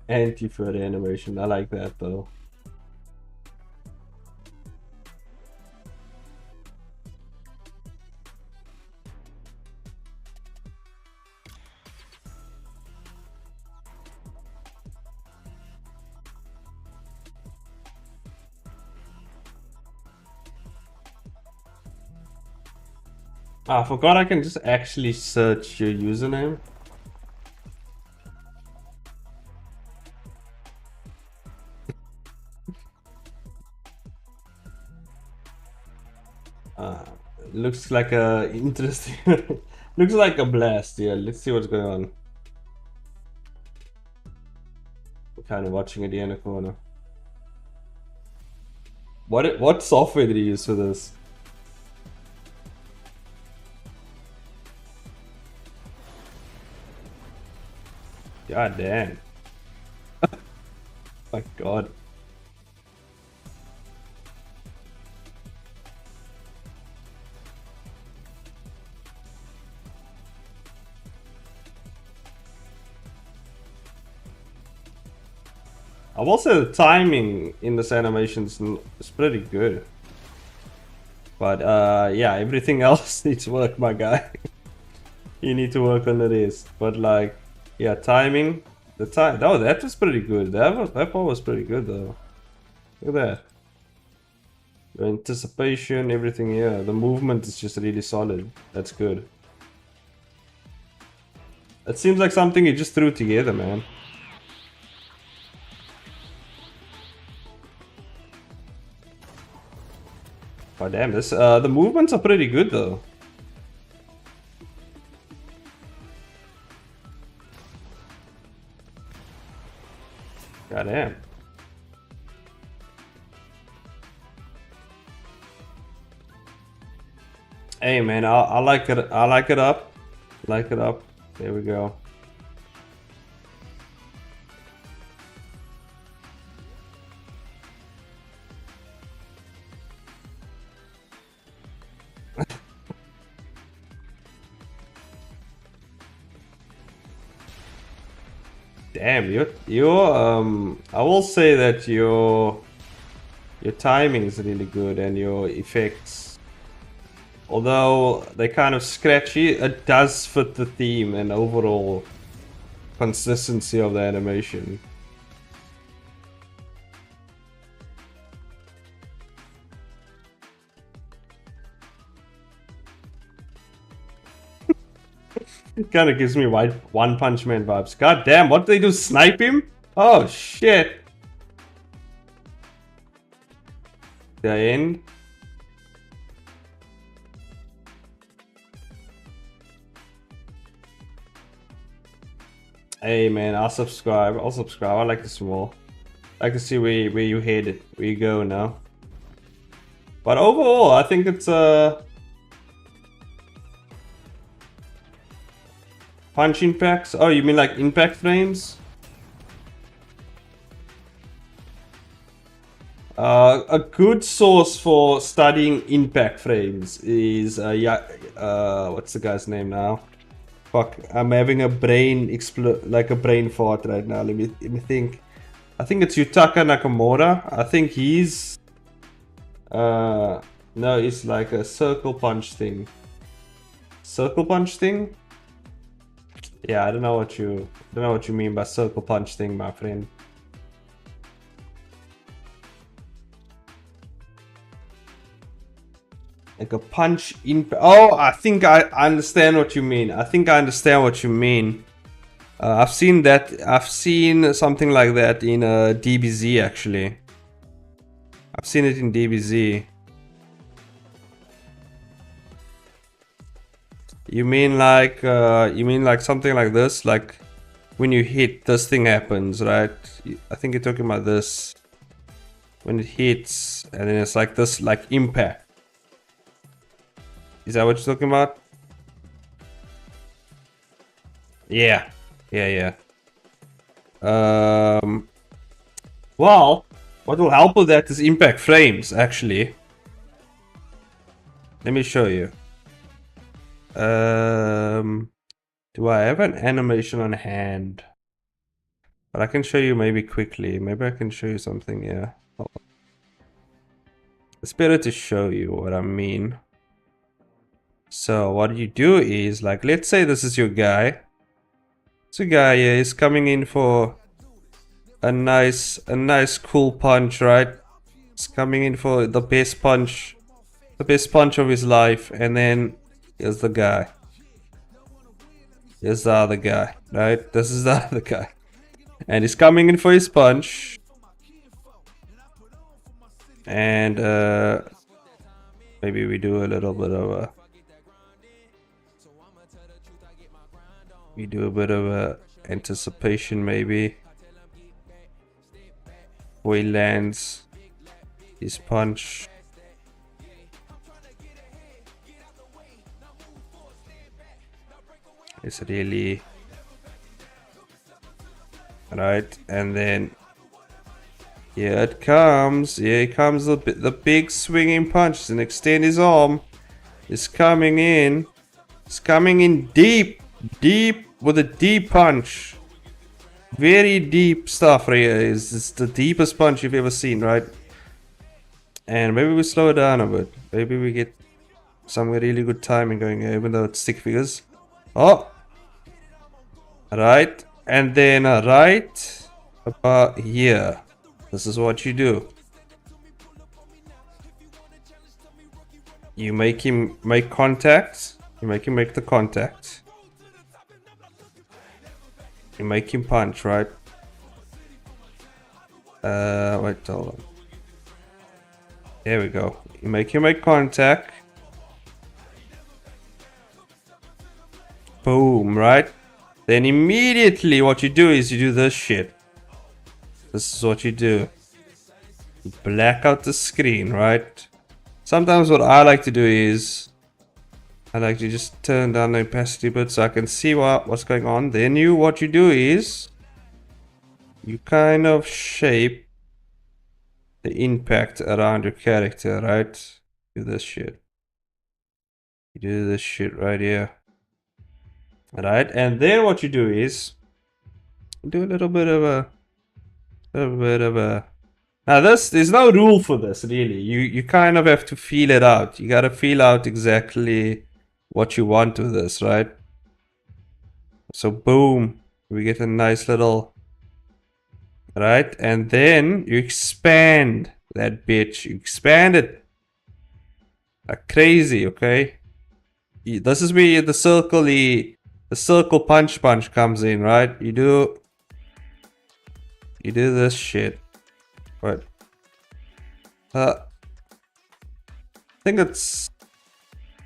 Anti-furry animation. I like that though. I forgot I can just actually search your username. Looks like a interesting. Looks like a blast. Yeah, let's see what's going on. We're kind of watching it here in the corner. What software did you use for this? God damn. My God. I will say the timing in this animation is pretty good. But yeah, everything else needs work, my guy. You need to work on this. But like, yeah, timing. The time. Oh, that was pretty good. That part was pretty good though. Look at that. The anticipation, everything. Yeah, the movement is just really solid. That's good. That seems like something you just threw together, man. Oh damn, this the movements are pretty good though. God damn. Hey man, I like it. I like it up. Like it up. There we go. Damn, your I will say that your timing is really good and your effects, although they kind of scratchy, it does fit the theme and overall consistency of the animation. It kind of gives me One Punch Man vibes. God damn, what did they do? Snipe him? Oh shit. The end. Hey man, I'll subscribe. I like to see more. I like to see where you head, where you go now. But overall, I think it's punch impacts. Oh, you mean like impact frames? A good source for studying impact frames is what's the guy's name now? Fuck, I'm having a brain like a brain fart right now. Let me think. I think it's Yutaka Nakamura. I think he's no, it's like a circle punch thing. Circle punch thing? Yeah, I don't know what you mean by circle punch thing, my friend. Like a punch in. Oh, I think I understand what you mean. I've seen that. I've seen something like that in DBZ actually. I've seen it in DBZ. You mean like something like this? Like when you hit, this thing happens, right? I think you're talking about this. When it hits, and then it's like this, like impact. Is that what you're talking about? Yeah. Well, what will help with that is impact frames, actually. Let me show you. Do I have an animation on hand? But I can show you maybe quickly. Maybe I can show you something, yeah. It's better to show you what I mean. So what you do is, like, let's say this is your guy. This guy here is coming in for a nice cool punch, right? It's coming in for the best punch of his life, and then here's the guy. Here's the other guy, right? This is the other guy. And he's coming in for his punch. And maybe we do a little bit of a anticipation maybe. Where he lands his punch. It's really right, and then here it comes. Here comes the big swinging punch. And extend his arm. It's coming in. It's coming in deep with a deep punch. Very deep stuff right here. It's the deepest punch you've ever seen, right? And maybe we slow it down a bit. Maybe we get some really good timing going here, even though it's stick figures. Oh! Right. And then right about here. This is what you do. You make him make contact. You make him make the contact. You make him punch, right? Wait, hold on. There we go. You make him make contact. Boom, right? Then immediately what you do is you do this shit. This is what you do. You black out the screen, right? Sometimes what I like to do is I like to just turn down the opacity a bit so I can see what's going on. Then what you do is you kind of shape the impact around your character, right? Do this shit. You do this shit right here. Right? And then what you do is do a little bit of a now there's no rule for this really. You kind of have to feel it out. You gotta feel out exactly what you want with this, right? So boom, we get a nice little, right? And then you expand that bitch. You expand it like crazy, okay? This is where the circle punch comes in, right? You do this shit. What? I think it's,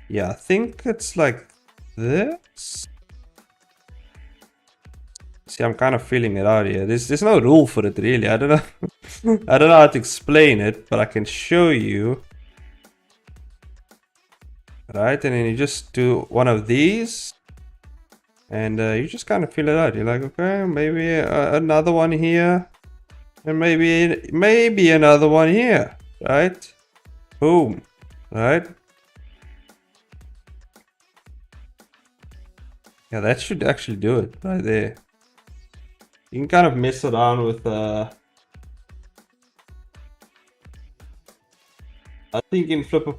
yeah, I think it's like this. See, I'm kind of feeling it out here. There's no rule for it really. I don't know. I don't know how to explain it, but I can show you. Right, and then you just do one of these, and you just kind of feel it out. You're like, okay, maybe another one here, and maybe another one here, right? Boom, right? Yeah, that should actually do it right there. You can kind of mess around with I think in Flipper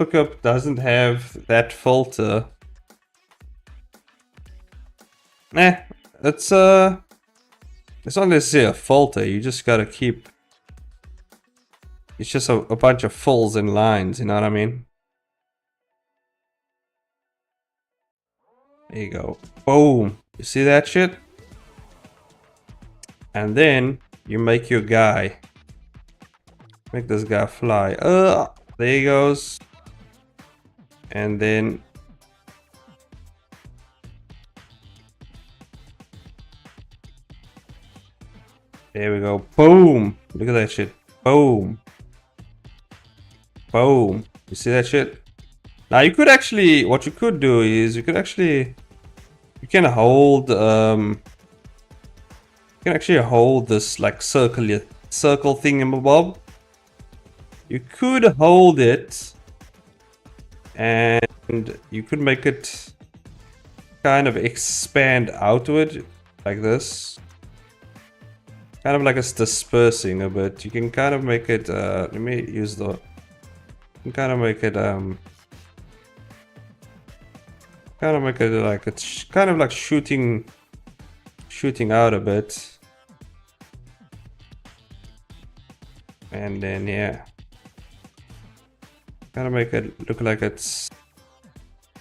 Cup doesn't have that filter. It's not necessarily a filter. You just gotta keep. It's just a bunch of fills and lines. You know what I mean? There you go. Boom. You see that shit? And then you make your guy. Make this guy fly. There he goes. And then there we go. Boom. Look at that shit. Boom. Boom. You see that shit? Now you could actually, what you could do is you can hold hold this like circle thingamabob. You could hold it and you could make it kind of expand outward like this. Kind of like it's dispersing a bit. You can kind of make it, let me use the, you can kind of make it, like it's kind of like shooting out a bit. And then, yeah. Kind of make it look like it's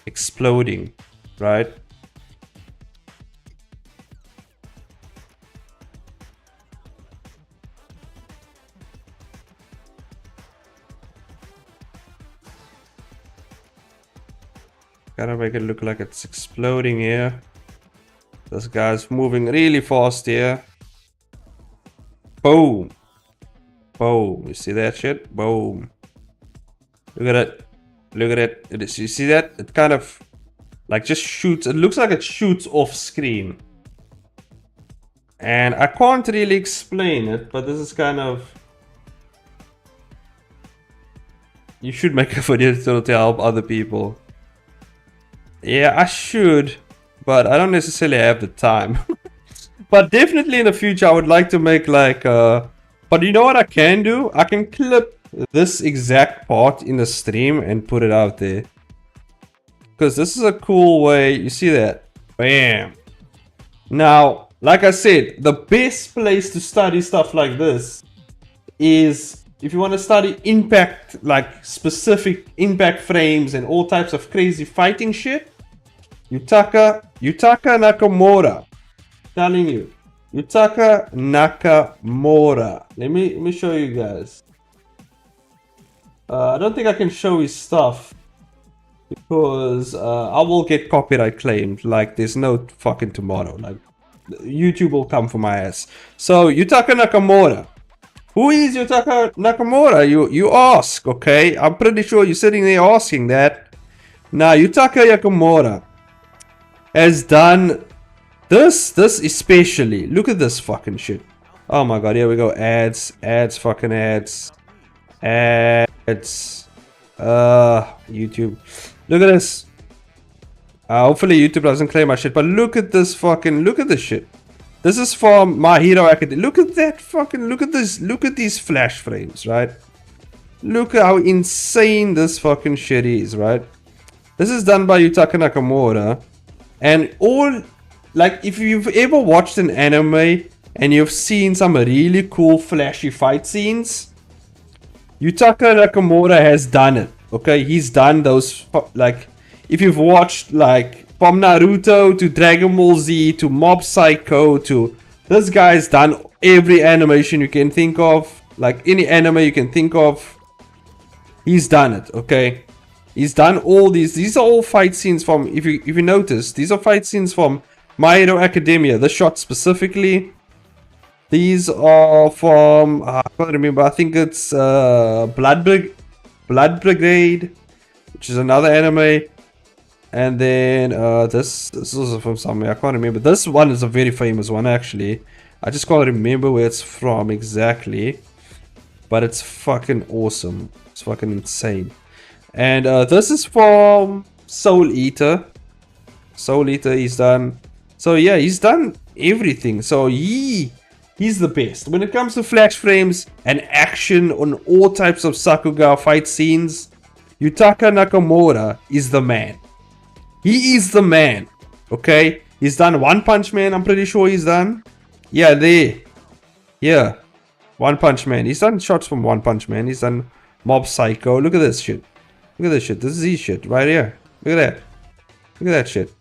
exploding, right? Kind of make it look like it's exploding here. This guy's moving really fast here. Boom. Boom. You see that shit? Boom. Look at it. Look at it. You see that? It kind of like just shoots. It looks like it shoots off screen. And I can't really explain it, but this is kind of... You should make a video to help other people. Yeah, I should, but I don't necessarily have the time. But definitely in the future, I would like to make like but you know what I can do? I can clip this exact part in the stream and put it out there. Because this is a cool way, you see that? Bam! Now, like I said, the best place to study stuff like this is if you want to study impact, like specific impact frames and all types of crazy fighting shit. Yutaka Nakamura Telling you. Yutaka Nakamura. Let me show you guys. I don't think I can show his stuff because I will get copyright claimed. Like there's no fucking tomorrow. Like YouTube will come for my ass. So Yutaka Nakamura. Who is Yutaka Nakamura? You ask, okay? I'm pretty sure you're sitting there asking that. Now Yutaka Nakamura has done this especially. Look at this fucking shit. Oh my god, here we go. Ads, fucking ads. Ads. YouTube. Look at this. Hopefully YouTube doesn't claim my shit, but look at this shit. This is from My Hero Academia. Look at that fucking, look at this, look at these flash frames, right? Look at how insane this fucking shit is, right? This is done by Yutaka Nakamura. And all, like, if you've ever watched an anime and you've seen some really cool flashy fight scenes, Yutaka Nakamura has done it, okay? He's done those, like, if you've watched, like, from Naruto to Dragon Ball Z to Mob Psycho to... This guy's done every animation you can think of. Like, any anime you can think of. He's done it, okay? He's done all these. These are all fight scenes from... If you notice, these are fight scenes from My Hero Academia. This shot specifically. These are from... I can't remember. I think it's Blood Brigade, which is another anime. And then this is also from somewhere. I can't remember. This one is a very famous one, actually. I just can't remember where it's from exactly. But it's fucking awesome. It's fucking insane. And this is from Soul Eater. Soul Eater, he's done. So yeah, he's done everything. So he's the best. When it comes to flash frames and action on all types of Sakuga fight scenes, Yutaka Nakamura is the man. He is the man. Okay? He's done One Punch Man, I'm pretty sure he's done. Yeah, there. Yeah. One Punch Man. He's done shots from One Punch Man. He's done Mob Psycho. Look at this shit. Look at this shit. This is his shit right here. Look at that. Look at that shit.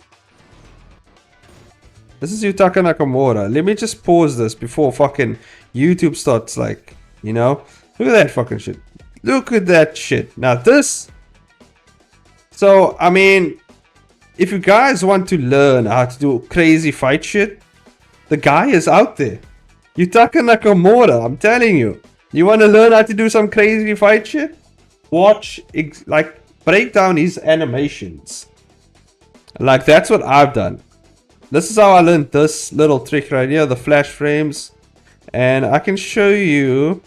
This is Yutaka Nakamura. Let me just pause this before fucking YouTube starts, like, you know. Look at that fucking shit. Look at that shit. Now this. So, I mean, if you guys want to learn how to do crazy fight shit, the guy is out there. Yutaka Nakamura, I'm telling you. You want to learn how to do some crazy fight shit? Watch, like, break down his animations. Like, that's what I've done. This is how I learned this little trick right here, the flash frames. And I can show you.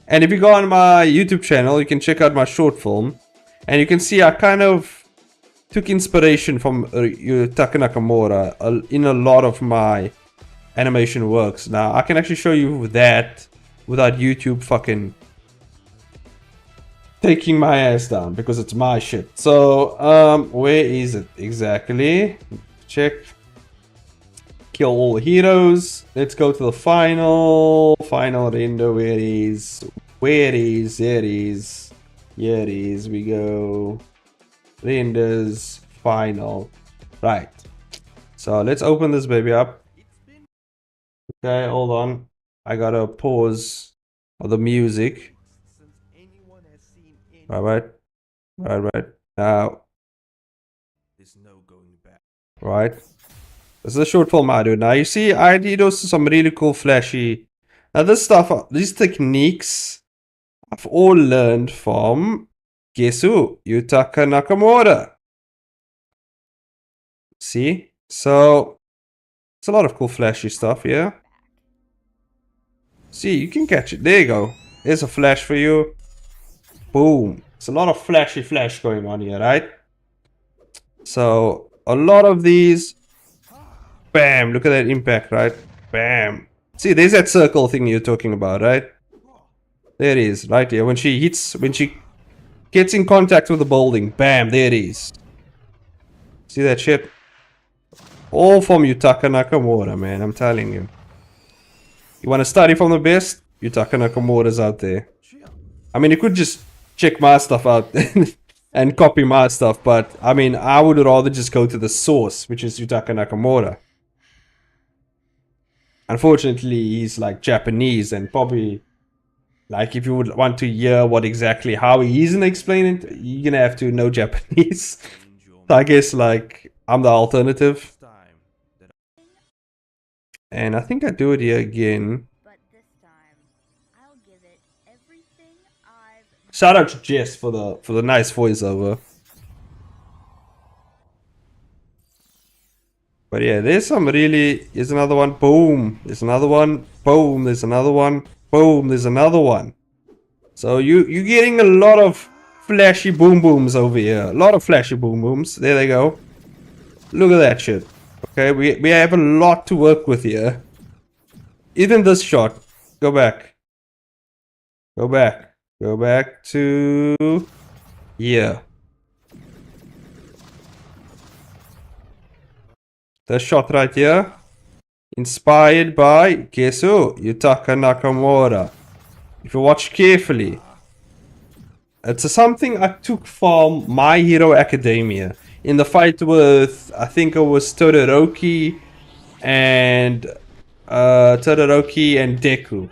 And if you go on my YouTube channel, you can check out my short film. And you can see I kind of took inspiration from Yutaka Nakamura in a lot of my animation works. Now, I can actually show you that without YouTube fucking taking my ass down, because it's my shit. So, where is it exactly? Check. Kill all the heroes. Let's go to the final render. Where is? There it is. Here it is. We go. Renders final. Right. So let's open this baby up. Okay, hold on. I gotta pause the music. Right. Now. Right. This is a short film I do. Now you see I did also some really cool flashy. Now this stuff, these techniques, I've all learned from, guess who? Yutaka Nakamura. See? So, it's a lot of cool flashy stuff, yeah? See, you can catch it. There you go. There's a flash for you. Boom. It's a lot of flashy flash going on here, right? So, a lot of these. Bam. Look at that impact, right? Bam. See, there's that circle thing you're talking about, right? There it is, right here. When she gets in contact with the building. Bam, there it is. See that shit? All from Yutaka Nakamura, man. I'm telling you. You want to study from the best? Yutaka Nakamura's out there. I mean, you could just check my stuff out and copy my stuff, but I mean, I would rather just go to the source, which is Yutaka Nakamura. unfortunately he's like Japanese, and probably like if you would want to hear what exactly how he's gonna explain it, you're gonna have to know Japanese. So I guess like I'm the alternative. And I think I do it here again. But this time, I'll give it everything I've. Shout out to Jess for the nice voiceover. But yeah, there's some really. Here's another one. Boom. There's another one. Boom. There's another one. Boom. There's another one. So you're getting a lot of flashy boom booms over here. A lot of flashy boom booms. There they go. Look at that shit. Okay, we have a lot to work with here. Even this shot. Go back. Go back. Go back to here. This shot right here. Inspired by, guess who? Yutaka Nakamura. If you watch carefully, it's something I took from My Hero Academia. In the fight with, I think it was Todoroki and Deku.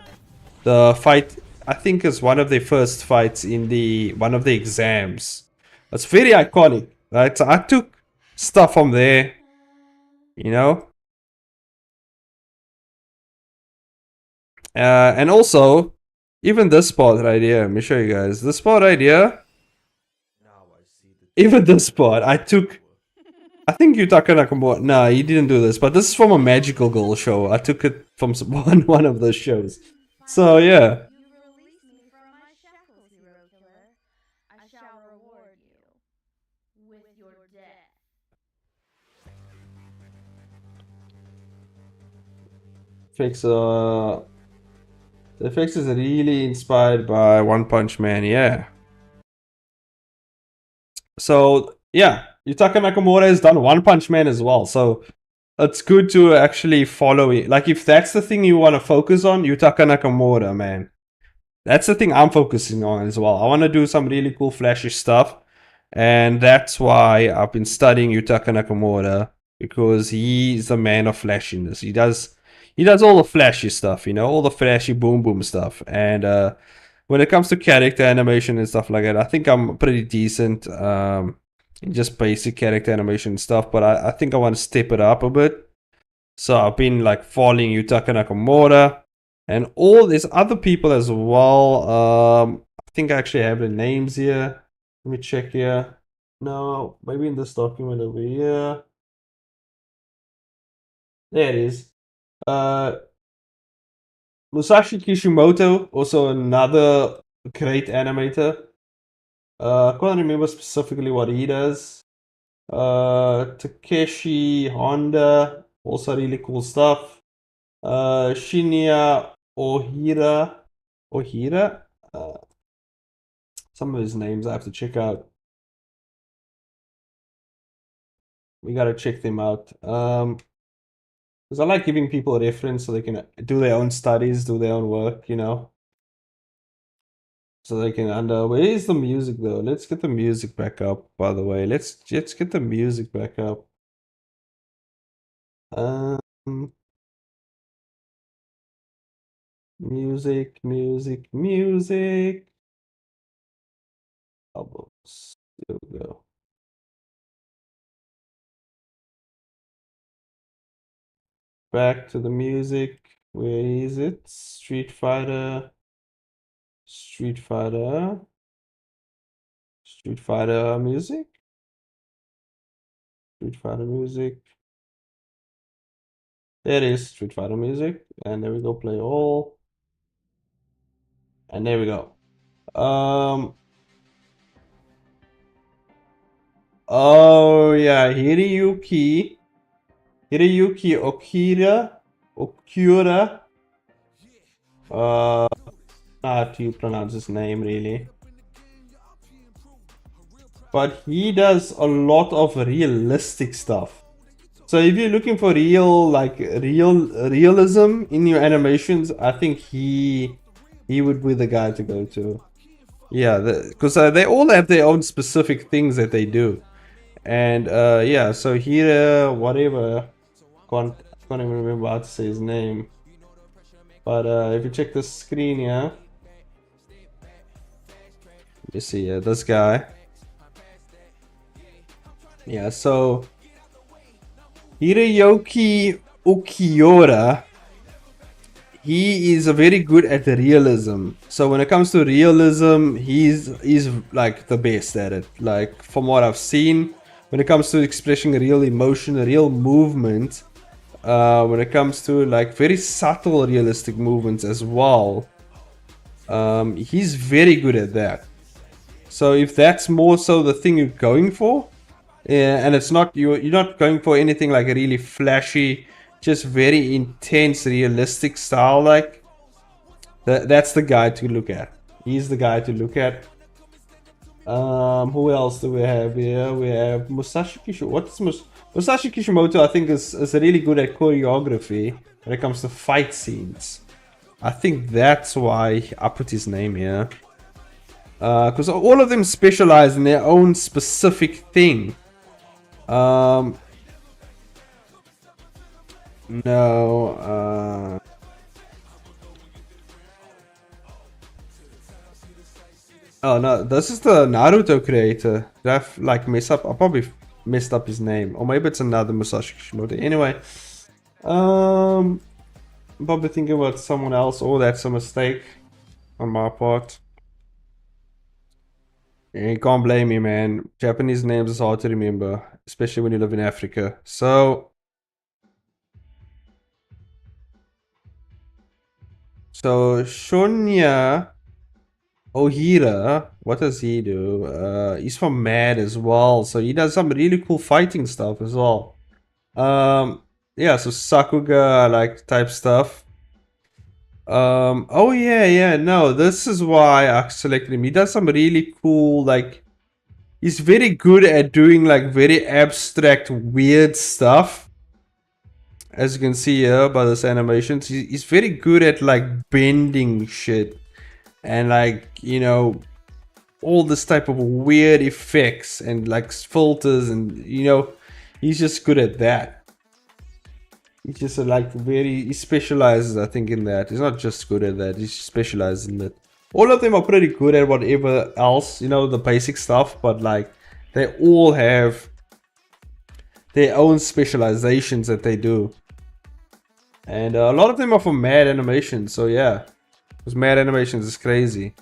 The fight, I think, is one of their first fights in one of the exams. It's very iconic, right? So I took stuff from there, you know. And also, even this spot right here, let me show you guys. This spot right here, even this spot, I took. I think Yutaka Nakamura. Nah, he didn't do this, but this is from a Magical Girl show. I took it from one of those shows. So yeah. You release me from my shackles, hero killer. I shall reward you with your death. The effects is really inspired by One Punch Man, yeah. So yeah, Yutaka Nakamura has done One Punch Man as well, so it's good to actually follow it. Like if that's the thing you want to focus on, Yutaka Nakamura, man. That's the thing I'm focusing on as well. I want to do some really cool flashy stuff, and that's why I've been studying Yutaka Nakamura, because he's the man of flashiness. He does all the flashy stuff, you know, all the flashy boom boom stuff. And when it comes to character animation and stuff like that, I think I'm pretty decent in just basic character animation stuff, but I think I want to step it up a bit. So I've been like following Yutaka Nakamura and all these other people as well. I think I actually have the names here. Let me check here. No, maybe in this document over here. There it is. Musashi Kishimoto, also another great animator. I can't remember specifically what he does. Takeshi Honda, also really cool stuff. Shinya Ohira. Some of his names I have to check out. We gotta check them out. Because I like giving people a reference so they can do their own studies, do their own work, you know. So they can where is the music though? Let's get the music back up, by the way. Let's get the music back up. Music. Albums. There we go. Back to the music. Where is it? Street Fighter music. Street Fighter music. There it is, Street Fighter music. And there we go, play all. And there we go. Oh yeah, Hiroyuki Okura. How do you pronounce his name really? But he does a lot of realistic stuff. So if you're looking for realism in your animations, I think he would be the guy to go to. Yeah, because they all have their own specific things that they do. And yeah, so here, whatever, can't even remember how to say his name. But if you check the screen here, you see this guy. Yeah, so Hiroyuki Ukiura, he is a very good at realism. So when it comes to realism, he's like the best at it. Like from what I've seen, when it comes to expressing real emotion, real movement, when it comes to like very subtle realistic movements as well, he's very good at that. So if that's more so the thing you're going for, and it's not you're not going for anything like really flashy, just very intense realistic style, like that's the guy to look at. He's the guy to look at. Who else do we have here? We have Musashi Kishimoto. Musashi Kishimoto, I think, is really good at choreography when it comes to fight scenes. I think that's why I put his name here. Because all of them specialize in their own specific thing. No. Oh no, this is the Naruto creator. Did I like mess up? I probably messed up his name, or maybe it's another Musashi Kishimoto. Anyway, I'm probably thinking about someone else. Oh, that's a mistake on my part. You can't blame me, man. Japanese names is hard to remember, especially when you live in Africa. So Shonya Ohira, what does he do? He's from Mad as well, so he does some really cool fighting stuff as well. Yeah, so Sakuga like type stuff. Oh yeah, no, this is why I selected him. He does some really cool, like, he's very good at doing like very abstract, weird stuff. As you can see here by this animations, he's very good at like bending shit and like, you know, all this type of weird effects and like filters, and you know, he's just good at that. He's just like he specializes, I think, in that. He's not just good at that, he specializes in that. All of them are pretty good at whatever else, you know, the basic stuff, but like they all have their own specializations that they do. And a lot of them are from Mad Animation, so yeah, because Mad Animations is crazy.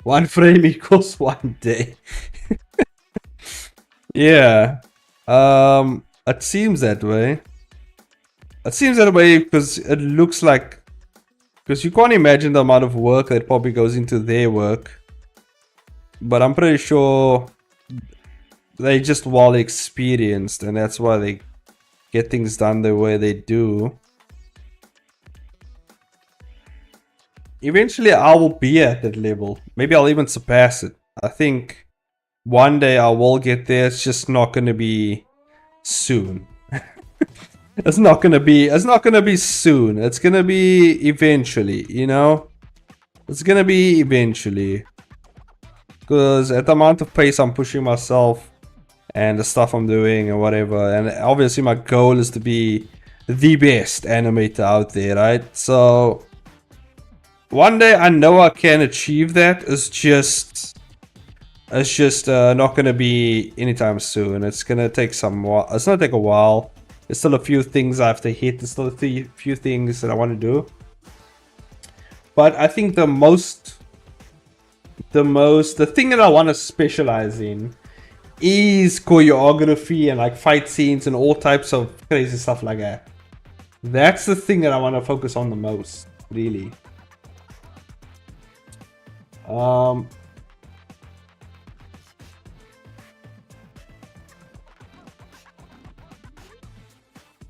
One frame equals 1 day. Yeah. It seems that way. It seems that way because it looks like... Because you can't imagine the amount of work that probably goes into their work. But I'm pretty sure they just well experienced, and that's why they get things done the way they do. Eventually I will be at that level. Maybe I'll even surpass it. I think one day I will get there. It's just not gonna be soon. It's not gonna be soon. It's gonna be eventually, you know? It's gonna be eventually. Because at the amount of pace I'm pushing myself and the stuff I'm doing and whatever, and obviously my goal is to be the best animator out there, right? So one day I know I can achieve that. It's just not gonna be anytime soon. It's gonna take some while. It's gonna take a while. There's still a few things I have to hit. There's still a few things that I want to do. But I think the thing that I want to specialize in is choreography and like fight scenes and all types of crazy stuff like that. That's the thing that I want to focus on the most, really.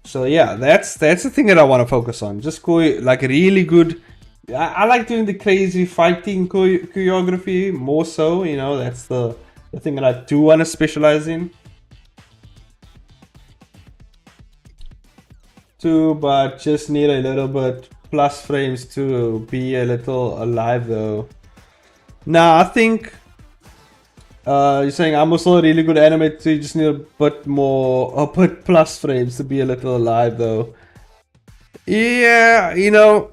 So yeah, that's the thing that I want to focus on. Just like really good. I like doing the crazy fighting choreography more so. You know, that's the thing that I do want to specialize in. But just need a little bit plus frames to be a little alive though. Nah, I think You're saying I'm also a really good animator, so you just need a bit plus frames to be a little alive, though. Yeah, you know,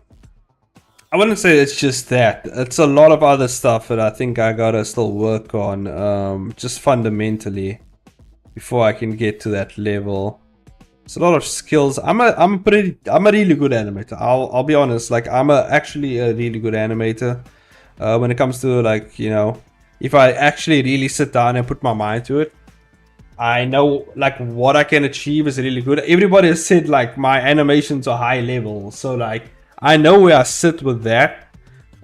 I wouldn't say it's just that. It's a lot of other stuff that I think I gotta still work on, just fundamentally, before I can get to that level. It's a lot of skills. I'm a really good animator. I'll be honest. Like actually a really good animator. When it comes to, like, you know, if I actually really sit down and put my mind to it, I know like what I can achieve is really good. Everybody has said like my animations are high level, so like I know where I sit with that.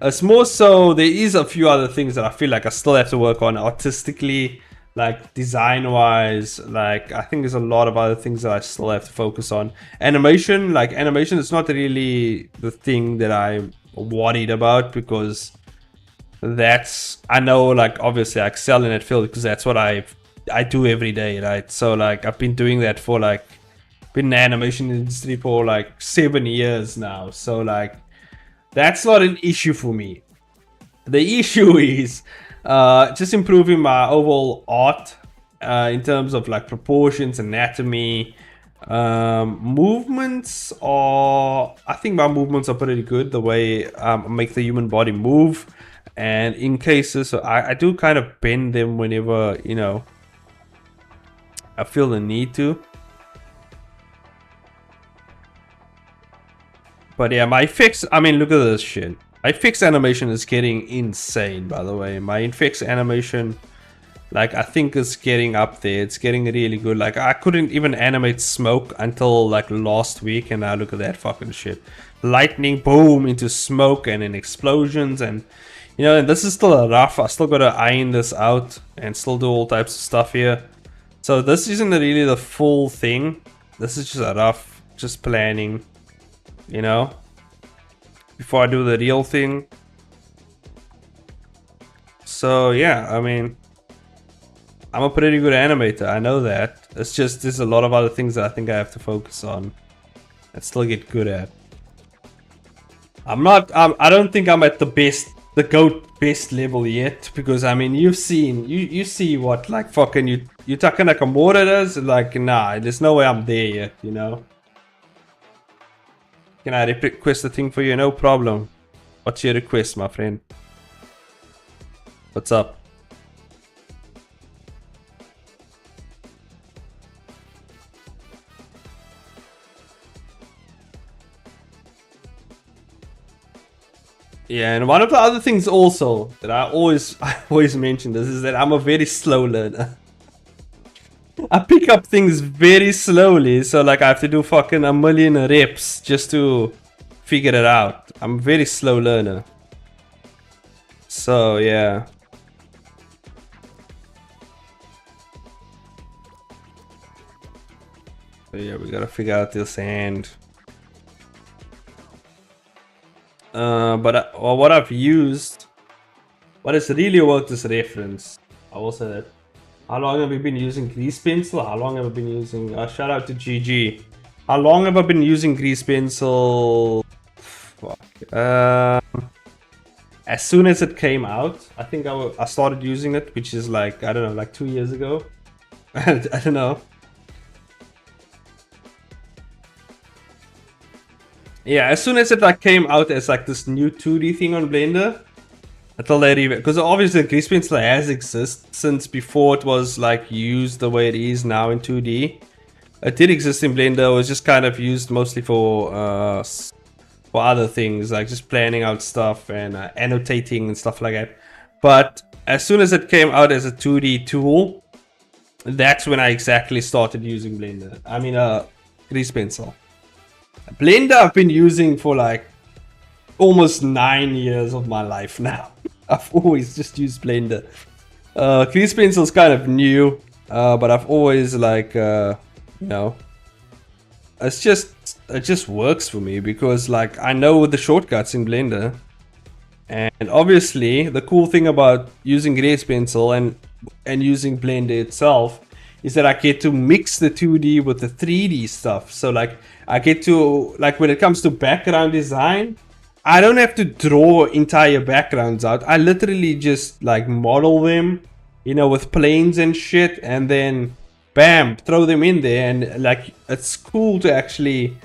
It's more so there is a few other things that I feel like I still have to work on artistically, like design wise. Like I think there's a lot of other things that I still have to focus on. Animation is not really the thing that I'm worried about, because I know, like, obviously I excel in that field because that's what I do every day, right? So like I've been doing that for like been in the animation industry for like 7 years now, so like that's not an issue for me. The issue is just improving my overall art in terms of like proportions, anatomy, movements. I think my movements are pretty good, the way I make the human body move. And in cases, I do kind of bend them whenever, you know, I feel the need to. But yeah, my fix, I mean, look at this shit. My fix animation is getting insane, by the way. My fix animation, like, I think is getting up there. It's getting really good. Like, I couldn't even animate smoke until like last week, and now look at that fucking shit. Lightning, boom, into smoke and then explosions, and you know, and this is still a rough. I still gotta iron this out and still do all types of stuff here. So this isn't really the full thing. This is just a rough, just planning, you know, before I do the real thing. So yeah, I mean, I'm a pretty good animator, I know that. It's just there's a lot of other things that I think I have to focus on and still get good at. I don't think I'm at the GOAT best level yet, because I mean, you see what like fucking Yutaka Nakamura does. Like, nah, there's no way I'm there yet, you know. Can I request a thing for you? No problem. What's your request, my friend? What's up? Yeah, and one of the other things also that I always mention this is that I'm a very slow learner. I pick up things very slowly, so like I have to do fucking a million reps just to figure it out. I'm a very slow learner. So yeah. So yeah, we gotta figure out this hand. But what I've used, what has really worked is reference. I will say that. How long have you been using grease pencil? How long have I been using? Shout out to GG. How long have I been using grease pencil? Fuck. As soon as it came out, I think I started using it, which is like, I don't know, like 2 years ago. I don't know. Yeah, as soon as it like came out as like this new 2D thing on Blender, until they because obviously grease pencil has existed since before it was like used the way it is now in 2D. It did exist in Blender. It was just kind of used mostly for other things, like just planning out stuff and annotating and stuff like that. But as soon as it came out as a 2D tool, that's when I exactly started using Blender. I mean, grease pencil. Blender I've been using for like almost 9 years of my life now. I've always just used Blender. Grease pencil is kind of new, but I've always like, you know, it just works for me because like I know the shortcuts in Blender. And obviously the cool thing about using grease pencil and using Blender itself is that I get to mix the 2D with the 3D stuff. So like I get to, like when it comes to background design, I don't have to draw entire backgrounds out. I literally just like model them you know, with planes and shit, and then bam, throw them in there, and like it's cool to actually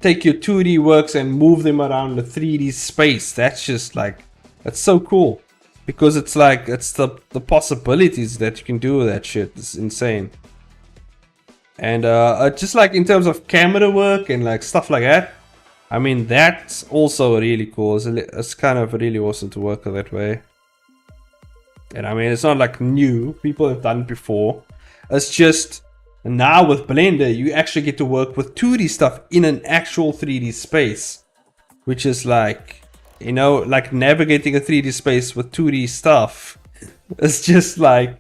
take your 2D works and move them around the 3D space. That's just like, that's so cool, because it's like, it's the possibilities that you can do with that shit. It's insane. And just like in terms of camera work and like stuff like that, I mean, that's also really cool. It's kind of really awesome to work that way. And I mean, it's not like new. People have done it before. It's just now with Blender, you actually get to work with 2D stuff in an actual 3D space, which is like, you know, like navigating a 3D space with 2D stuff. It's just like,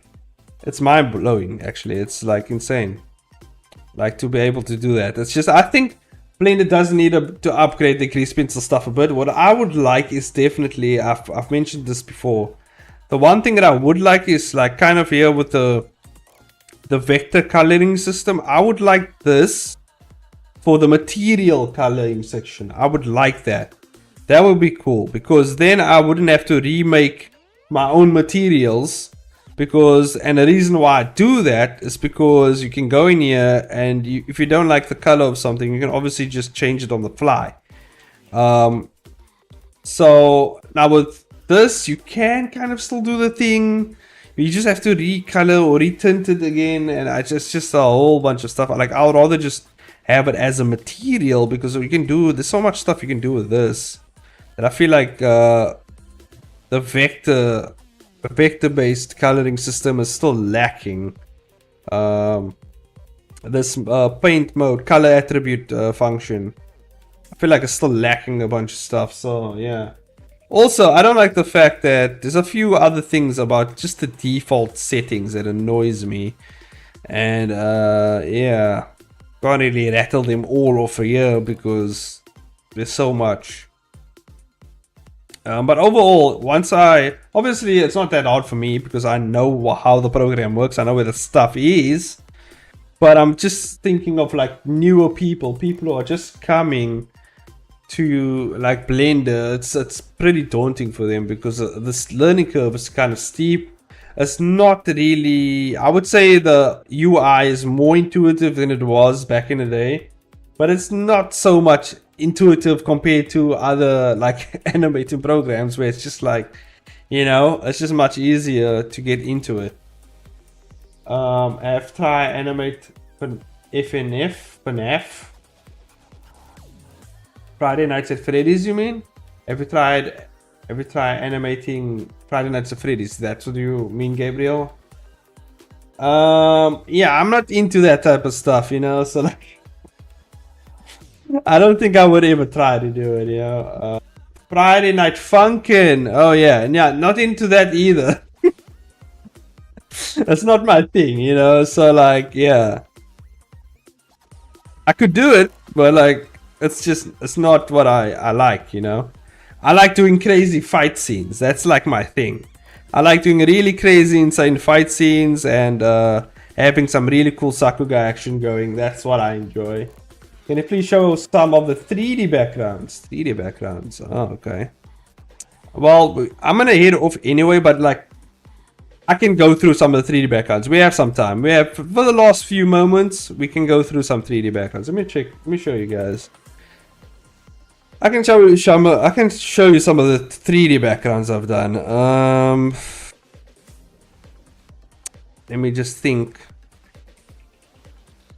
it's mind blowing. Actually, it's like insane. Like to be able to do that. It's just, I think Blender does need to upgrade the grease pencil stuff a bit. What I would like is definitely, I've mentioned this before. The one thing that I would like is like kind of here with the vector coloring system. I would like this for the material coloring section. I would like that. That would be cool, because then I wouldn't have to remake my own materials. Because, and the reason why I do that is because you can go in here and if you don't like the color of something, you can obviously just change it on the fly. So now with this, you can kind of still do the thing. You just have to recolor or retint it again, and just a whole bunch of stuff. Like, I would rather just have it as a material, because you can do, there's so much stuff you can do with this. And I feel like the vector-based coloring system is still lacking. This paint mode, color attribute function, I feel like it's still lacking a bunch of stuff. So yeah. Also, I don't like the fact that there's a few other things about just the default settings that annoys me. And yeah, can't really rattle them all off here because there's so much. But overall, obviously it's not that hard for me because I know how the program works. I know where the stuff is. But I'm just thinking of like newer people who are just coming to like Blender. It's pretty daunting for them because this learning curve is kind of steep. It's not really, I would say the UI is more intuitive than it was back in the day, but it's not so much intuitive compared to other like animating programs where it's just like, you know, it's just much easier to get into it. I've tried animate FNAF. Friday Nights at Freddy's, you mean? Have you tried animating Friday Nights at Freddy's? That's what you mean, Gabriel? Yeah, I'm not into that type of stuff, you know, so like I don't think I would ever try to do it, you know. Friday Night Funkin'. Oh yeah, and yeah, not into that either. That's not my thing, you know, so like, yeah. I could do it, but like, it's not what I like, you know. I like doing crazy fight scenes. That's like my thing. I like doing really crazy, insane fight scenes and having some really cool Sakuga action going. That's what I enjoy. Can you please show some of the 3D backgrounds? 3D backgrounds. Oh, okay. Well, I'm gonna head off anyway, but like, I can go through some of the 3D backgrounds. We have some time. We have, for the last few moments, we can go through some 3D backgrounds. Let me show you guys. I can show you some of the 3D backgrounds I've done. Let me just think.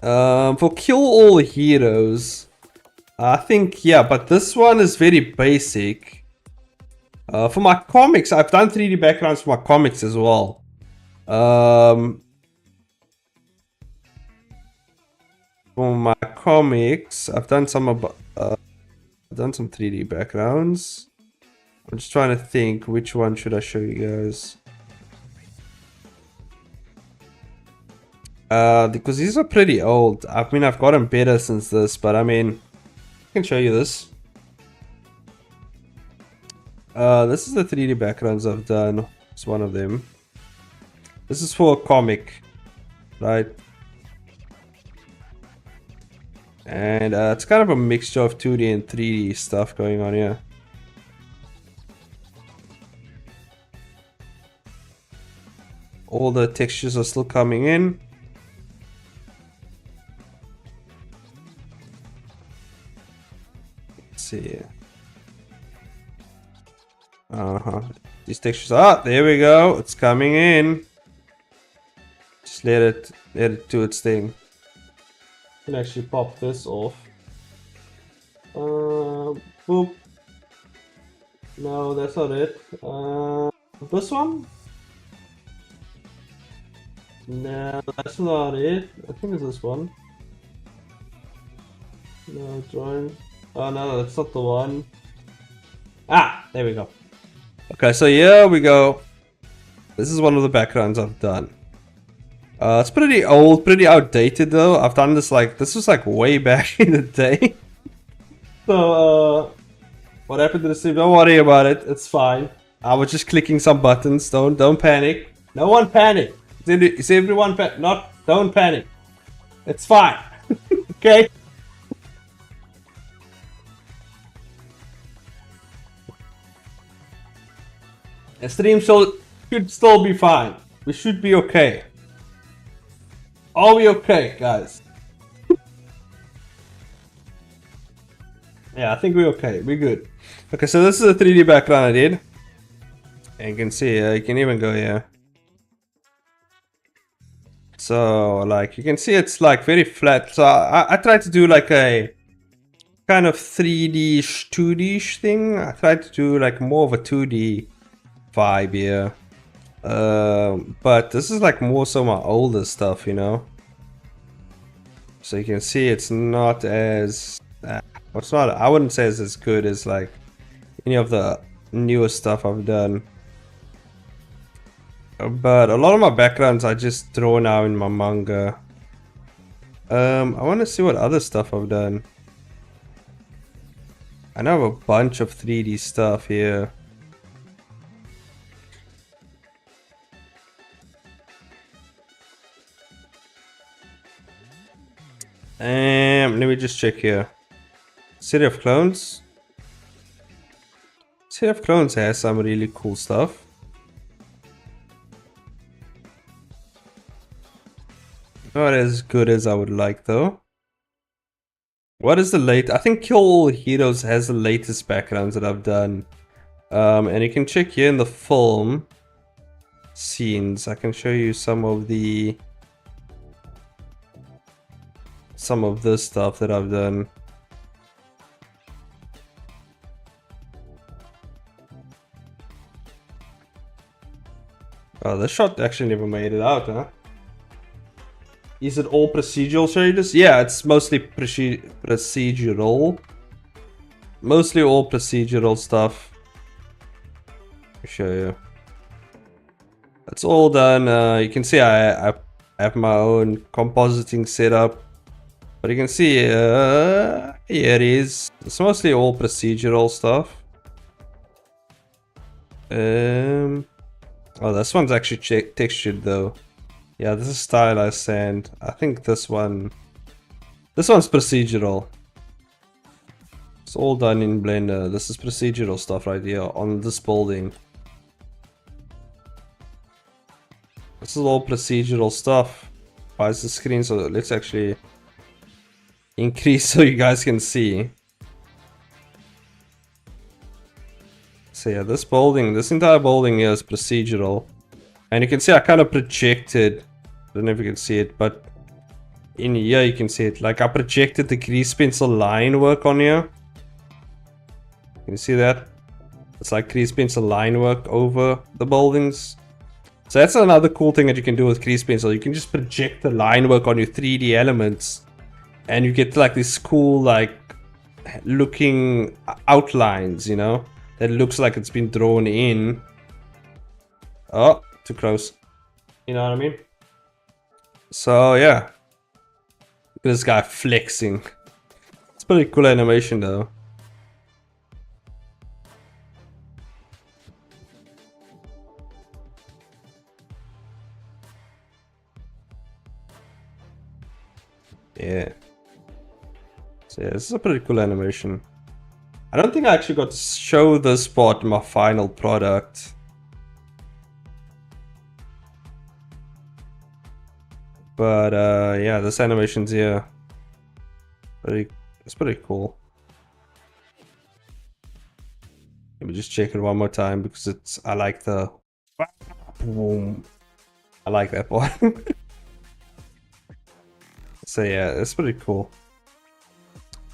For Kill All Heroes, I think, yeah, but this one is very basic. For my comics, I've done 3D backgrounds for my comics as well. For my comics, I've done some 3D backgrounds. I'm just trying to think which one should I show you guys. Because these are pretty old. I mean, I've gotten better since this, but I mean, I can show you this. This is the 3D backgrounds I've done. It's one of them. This is for a comic, right? And it's kind of a mixture of 2D and 3D stuff going on here. All the textures are still coming in. Let's see. These textures. Ah, there we go. It's coming in. Just let it do its thing. I can actually pop this off. Boop. No, that's not it. This one? No, that's not it. I think it's this one. No, drawing. Oh no, that's not the one. Ah, there we go. Okay, so here we go. This is one of the backgrounds I've done. It's pretty old, pretty outdated though. I've done this this was like way back in the day. So, what happened to the stream? Don't worry about it. It's fine. I was just clicking some buttons. Don't panic. No one panic. Is everyone don't panic. It's fine. Okay. The stream should still be fine. We should be okay. Are we okay, guys? Yeah, I think we're okay. We're good. Okay, so this is a 3D background I did. And you can see, you can even go here. So, like, you can see it's like very flat. So I tried to do like a kind of 3D-ish, 2D-ish thing. I tried to do like more of a 2D vibe here. But this is like more so my older stuff, you know. So you can see it's not as it's not, I wouldn't say it's as good as like any of the newer stuff I've done. But a lot of my backgrounds I just draw now in my manga. I want to see what other stuff I've done. I know I have a bunch of 3D stuff here. Let me just check here. City of Clones. City of Clones has some really cool stuff. Not as good as I would like though. What is the late? I think Kill All Heroes has the latest backgrounds that I've done. And you can check here in the film scenes. I can show you some of this stuff that I've done. Oh, the shot actually never made it out, huh? Is it all procedural shaders? Yeah, it's mostly procedural. Mostly all procedural stuff. Let me show you. It's all done. You can see I have my own compositing setup. But you can see, here it is. It's mostly all procedural stuff. Oh, this one's actually textured though. Yeah, this is stylized sand. I think this one's procedural. It's all done in Blender. This is procedural stuff right here on this building. This is all procedural stuff. Why is the screen so? Let's actually increase so you guys can see. So yeah, this entire building here is procedural. And you can see I kind of projected, I don't know if you can see it, but in here you can see it. Like I projected the grease pencil line work on here. Can you see that? It's like grease pencil line work over the buildings. So that's another cool thing that you can do with grease pencil. You can just project the line work on your 3D elements. And you get like this cool like looking outlines, you know? That looks like it's been drawn in. Oh, too close. You know what I mean? So yeah. Look at this guy flexing. It's pretty cool animation though. Yeah. So yeah, this is a pretty cool animation. I don't think I actually got to show this part in my final product. But yeah, this animation's here. It's pretty cool. Let me just check it one more time because I like the boom. I like that one. So yeah, it's pretty cool.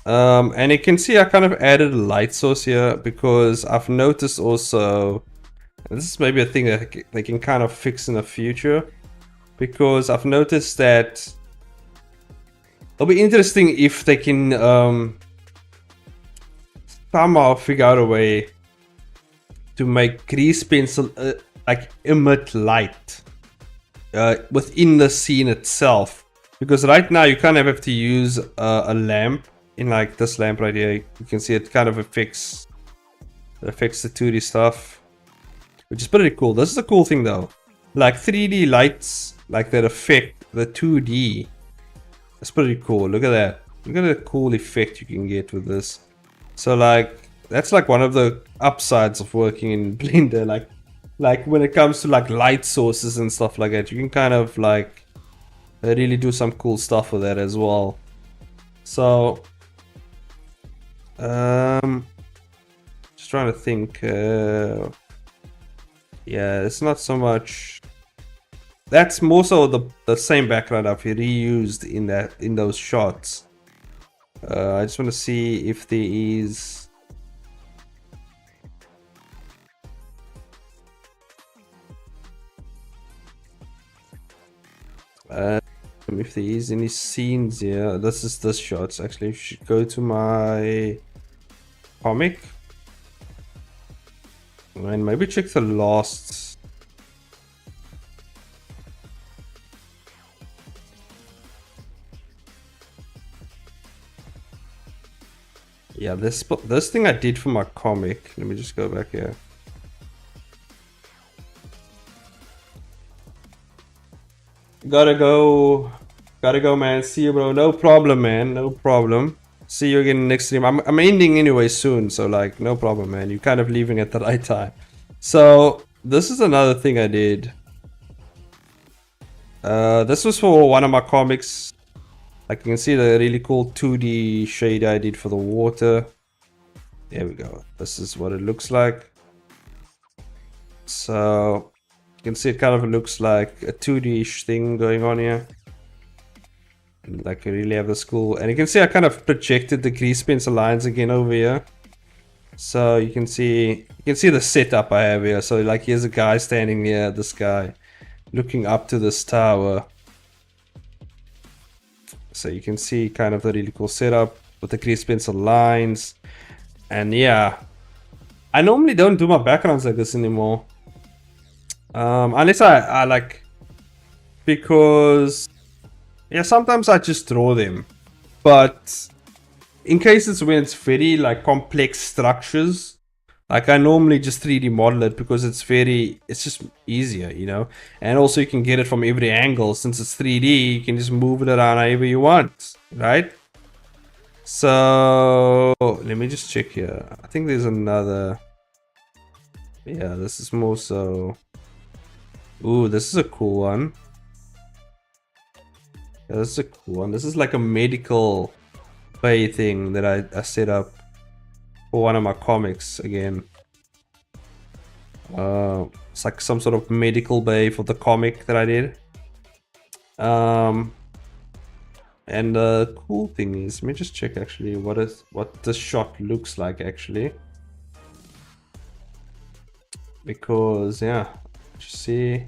And you can see I kind of added a light source here because I've noticed also, and this is maybe a thing that they can kind of fix in the future, because I've noticed that it'll be interesting if they can somehow figure out a way to make grease pencil like emit light within the scene itself, because right now you kind of have to use a lamp. In like this lamp right here, you can see it kind of affects the 2D stuff, which is pretty cool. This is a cool thing though, like 3D lights like that affect the 2D. That's pretty cool. Look at that. Look at the cool effect you can get with this. So like that's like one of the upsides of working in Blender, like when it comes to like light sources and stuff like that, you can kind of like really do some cool stuff with that as well. So just trying to think. Yeah, it's not so much. That's more so the same background I've reused in those shots. I just want to see if there is. If there is any scenes here. This is this shots actually. You should go to my comic and maybe check the last. Yeah, this thing I did for my comic. Let me just go back here. Gotta go, man. See you, bro. No problem, man. No problem. See you again next stream. I'm ending anyway soon, so like no problem, man. You're kind of leaving at the right time. So this is another thing I did. This was for one of my comics. Like you can see the really cool 2D shade I did for the water. There we go. This is what it looks like. So you can see it kind of looks like a 2D-ish thing going on here. And like you really have this cool, and you can see I kind of projected the grease pencil lines again over here. So you can see the setup I have here. So like here's a guy standing here, this guy looking up to this tower. So you can see kind of the really cool setup with the grease pencil lines. And yeah, I normally don't do my backgrounds like this anymore. Unless I like, because yeah, sometimes I just draw them, but in cases when it's very like complex structures, like I normally just 3D model it because it's just easier, you know. And also you can get it from every angle. Since it's 3D, you can just move it around however you want, right? So let me just check here. I think there's another. Yeah, this is more so. Ooh, this is a cool one. Yeah, this is a cool one. This is like a medical bay thing that I set up for one of my comics again. It's like some sort of medical bay for the comic that I did. And the cool thing is, let me just check actually what this shot looks like actually. Because yeah, you see.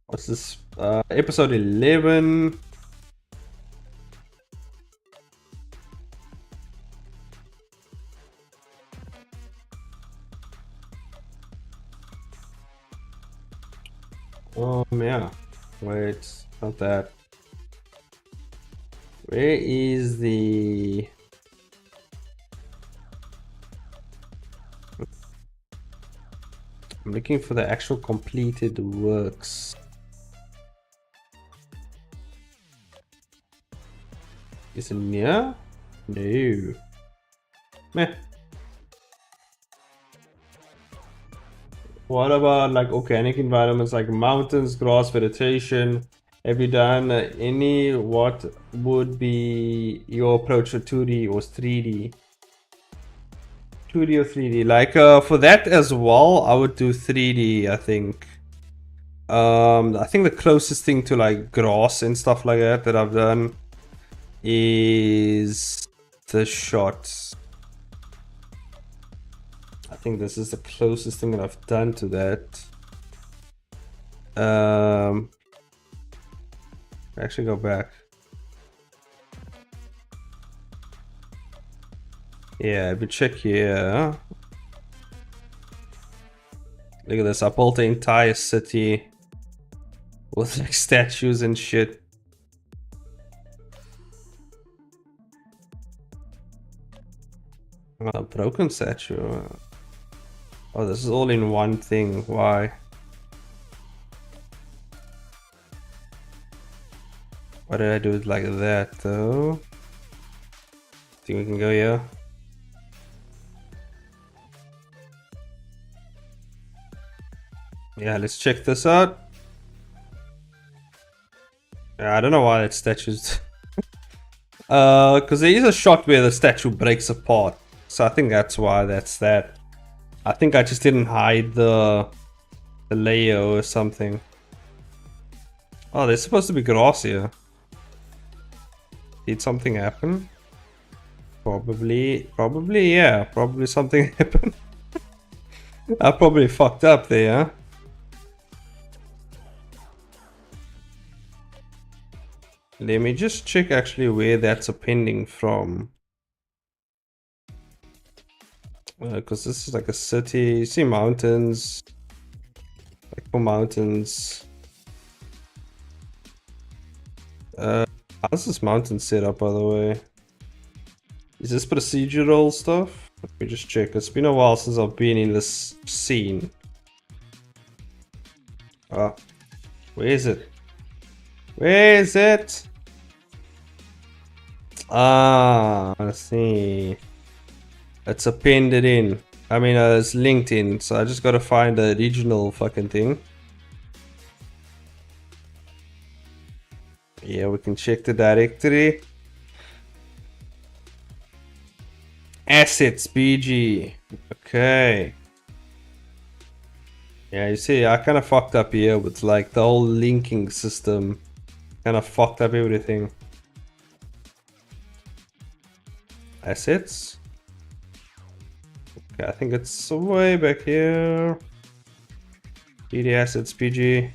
What's this? Episode 11. Yeah. Wait, not that. Where is the... I'm looking for the actual completed works. Is it near? No. Meh. What about like organic environments like mountains, grass, vegetation? Have you done any? What would be your approach for 2D or 3D? 2D or 3D? Like for that as well, I would do 3D, I think. I think the closest thing to like grass and stuff like that I've done is the shots. I think this is the closest thing that I've done to that. Actually go back. Yeah, if you check here. Look at this, I built the entire city with like statues and shit. A broken statue. Oh, this is all in one thing. Why? Why did I do it like that though? Think we can go here? Yeah, let's check this out. Yeah, I don't know why that statue's because there is a shot where the statue breaks apart. So I think that's why that's that. I think I just didn't hide the layer or something. Oh, there's supposed to be grass here. Did something happen? Probably, yeah. Probably something happened. I probably fucked up there, huh? Let me just check actually where that's appending from. Because this is like a city. You see mountains. Like for mountains. How's this mountain set up, by the way? Is this procedural stuff? Let me just check. It's been a while since I've been in this scene. Ah, where is it? Where is it? Ah, I see. It's appended in. I mean, it's linked in. So I just gotta find the original fucking thing. Yeah, we can check the directory. Assets BG. Okay. Yeah, you see, I kind of fucked up here with like the whole linking system. Kind of fucked up everything. Assets. Okay, I think it's way back here. BD assets BG.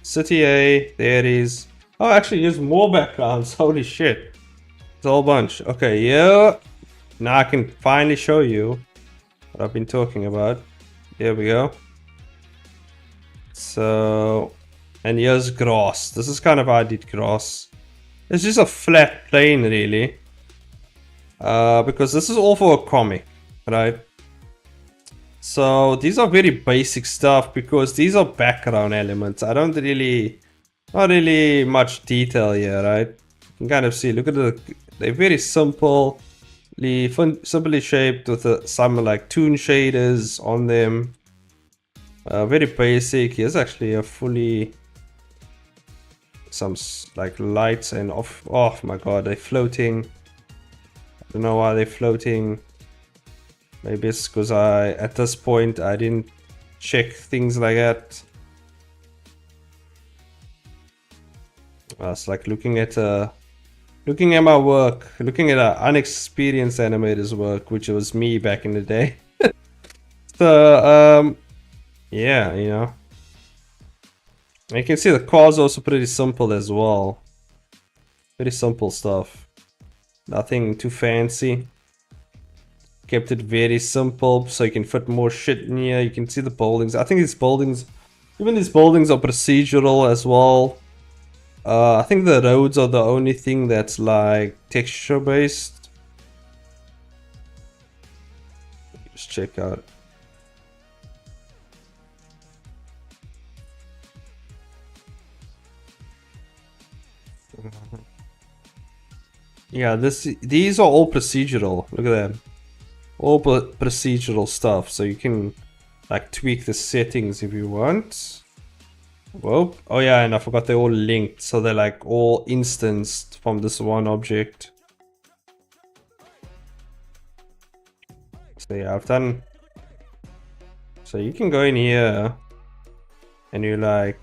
City A. There it is. Oh, actually, there's more backgrounds. Holy shit. It's a whole bunch. Okay, yeah. Now I can finally show you what I've been talking about. Here we go. So, and here's grass. This is kind of how I did grass. It's just a flat plane, really. Because this is all for a comic, right? So these are very basic stuff because these are background elements. I don't really, not really much detail here, right? You can kind of see, look at they're very simply shaped with some like toon shaders on them. Very basic. Here's actually a fully, some like lights and off. Oh my god, they're floating. I don't know why they're floating. Maybe it's because at this point I didn't check things like that. It's like looking at my work, looking at an unexperienced animator's work, which was me back in the day. So yeah, you know. You can see the car's also pretty simple as well. Very simple stuff. Nothing too fancy. Kept it very simple so you can fit more shit in here. You can see the buildings. I think these buildings, even these buildings are procedural as well. I think the roads are the only thing that's like texture based. Just check out. Yeah, these are all procedural. Look at that. All procedural stuff, so you can like tweak the settings if you want. Whoa. Oh yeah, and I forgot they're all linked, so they're like all instanced from this one object. So yeah, I've done. So you can go in here and you're like,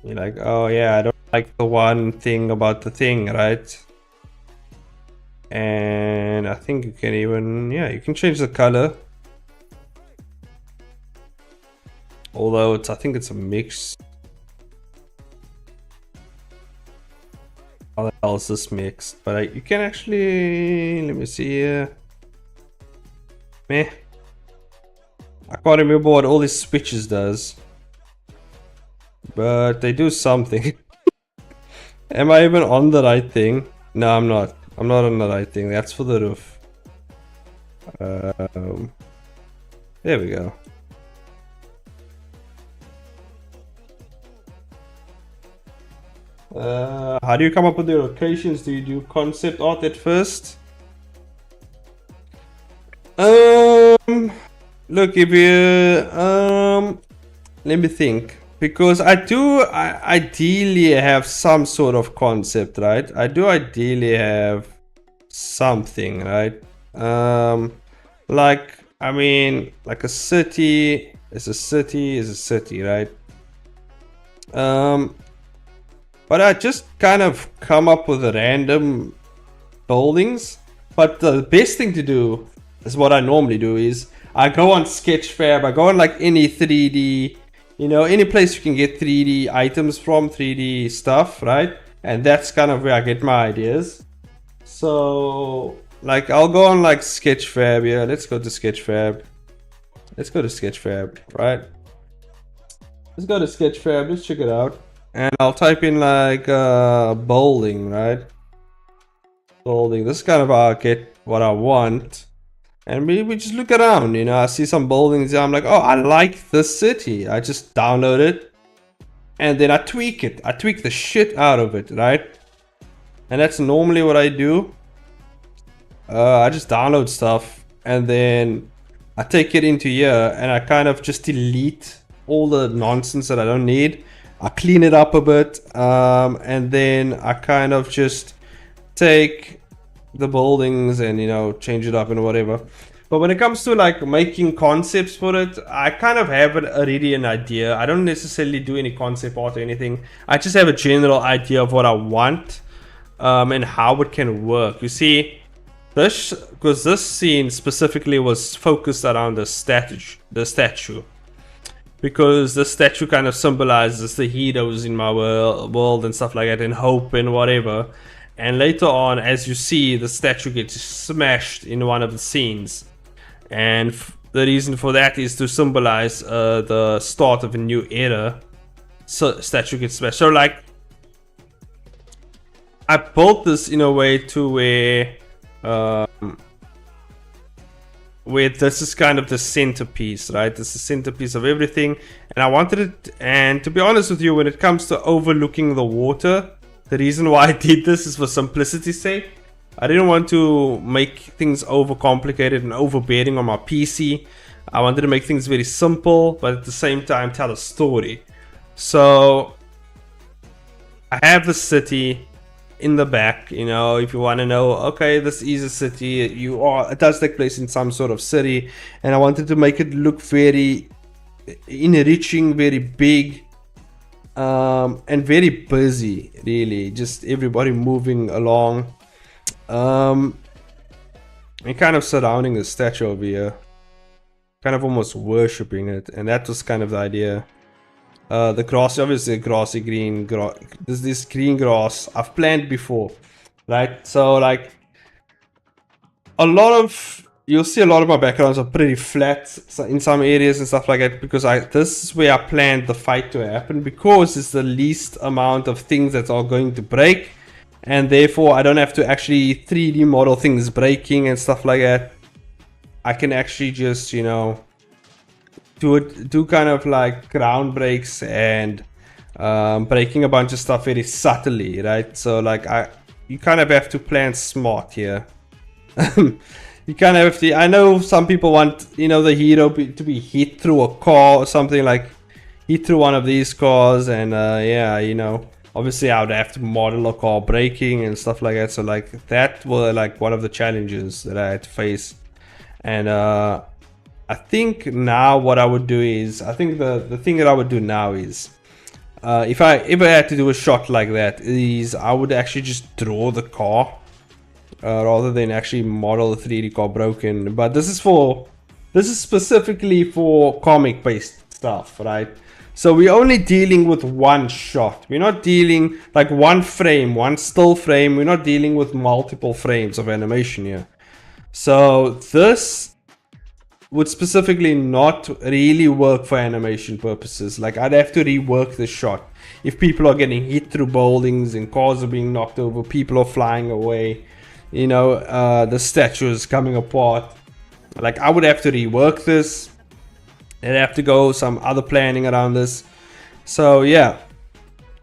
oh yeah, I don't like the one thing about the thing, right? And I think you can even, yeah, you can change the color. Although I think it's a mix. How the hell is this mixed? But you can actually, let me see here. Meh. I can't remember what all these switches does. But they do something. Am I even on the right thing? No, I'm not. I'm not on the right thing. That's for the roof. There we go. How do you come up with your locations? Do you do concept art at first? Look, if you let me think, because I ideally have some sort of concept, right? I do ideally have something, right? Like, I mean, like a city is a city, right? But I just kind of come up with random buildings. But the best thing to do is what I normally do is I go on Sketchfab, I go on like any 3D, you know, any place you can get 3D items from, 3D stuff, right? And that's kind of where I get my ideas. So, like, I'll go on like Sketchfab here. Let's go to Sketchfab. Let's go to Sketchfab, right? Let's go to Sketchfab. Let's check it out. And I'll type in like bowling, right? Bowling. This is kind of how I get what I want. And we just look around, you know. I see some bowlings. I'm like, oh, I like this city. I just download it. And then I tweak it. I tweak the shit out of it, right? And that's normally what I do. I just download stuff. And then I take it into here. And I kind of just delete all the nonsense that I don't need. I clean it up a bit, and then I kind of just take the buildings and, you know, change it up and whatever. But when it comes to like making concepts for it, I kind of have already an idea. I don't necessarily do any concept art or anything. I just have a general idea of what I want, and how it can work. You see, because this scene specifically was focused around the statue. Because the statue kind of symbolizes the heroes in my world and stuff like that, and hope and whatever. And later on, as you see, the statue gets smashed in one of the scenes. And the reason for that is to symbolize the start of a new era. So statue gets smashed. So like, I built this in a way to where this is kind of the centerpiece, right? This is the centerpiece of everything. And I wanted it, and to be honest with you, when it comes to overlooking the water, the reason why I did this is for simplicity's sake. I didn't want to make things overcomplicated and overbearing on my PC. I wanted to make things very simple, but at the same time tell a story. So I have the city in the back, you know, if you want to know, okay, this is a city, it does take place in some sort of city, and I wanted to make it look very enriching, very big, and very busy, really, just everybody moving along, and kind of surrounding the statue over here, kind of almost worshipping it, and that was kind of the idea. The grass, obviously grassy green, this green grass I've planted before, right? So like you'll see a lot of my backgrounds are pretty flat in some areas and stuff like that, because this is where I planned the fight to happen, because it's the least amount of things that are going to break, and therefore I don't have to actually 3D model things breaking and stuff like that. I can actually just, you know, do kind of like ground breaks and breaking a bunch of stuff very subtly, right? So like you kind of have to plan smart here. You kind of have to. I know some people want, you know, the hero to be hit through a car or something, like hit through one of these cars, and yeah, you know, obviously I would have to model a car braking and stuff like that. So like that was like one of the challenges that I had to face, and I think now what I would do is, I think the thing that I would do now is, if I ever had to do a shot like that, is I would actually just draw the car. Rather than actually model the 3D car broken. But this is specifically for comic based stuff, right? So we're only dealing with one shot. We're not dealing like one frame, one still frame. We're not dealing with multiple frames of animation here. So this would specifically not really work for animation purposes. Like I'd have to rework the shot. If people are getting hit through buildings and cars are being knocked over, people are flying away, you know, the statue is coming apart. Like I would have to rework this. I'd have to go some other planning around this. So yeah,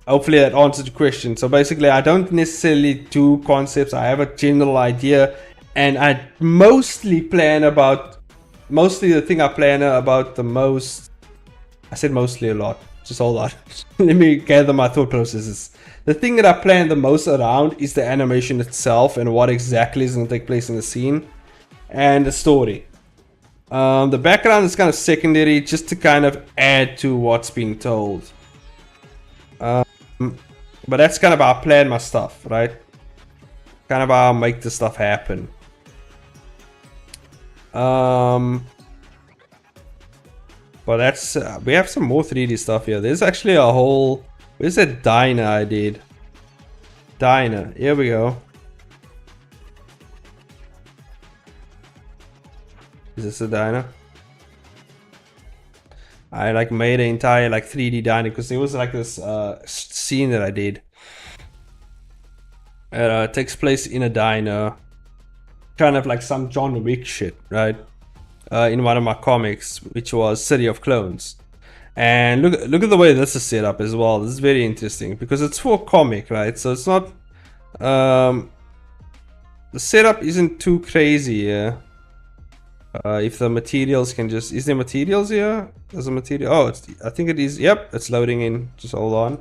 hopefully that answered your question. So basically I don't necessarily do concepts. I have a general idea, and I mostly the thing I plan about the most. I said mostly a lot. Just hold on. Let me gather my thought processes. The thing that I plan the most around is the animation itself and what exactly is going to take place in the scene, and the story. The background is kind of secondary, just to kind of add to what's being told. But that's kind of how I plan my stuff, right? Kind of how I make the stuff happen. But that's we have some more 3D stuff here. There's actually a whole. Where's that diner I did? Diner. Here we go. Is this a diner? I like made an entire like 3D diner because there was like this scene that I did. It takes place in a diner, kind of like some John Wick shit, right? In one of my comics, which was City of Clones. And look at the way this is set up as well. This is very interesting because it's for a comic, right? So it's not the setup isn't too crazy here. If the materials can just, is there materials here? There's a material. Oh, I think it is. Yep, it's loading in. Just hold on.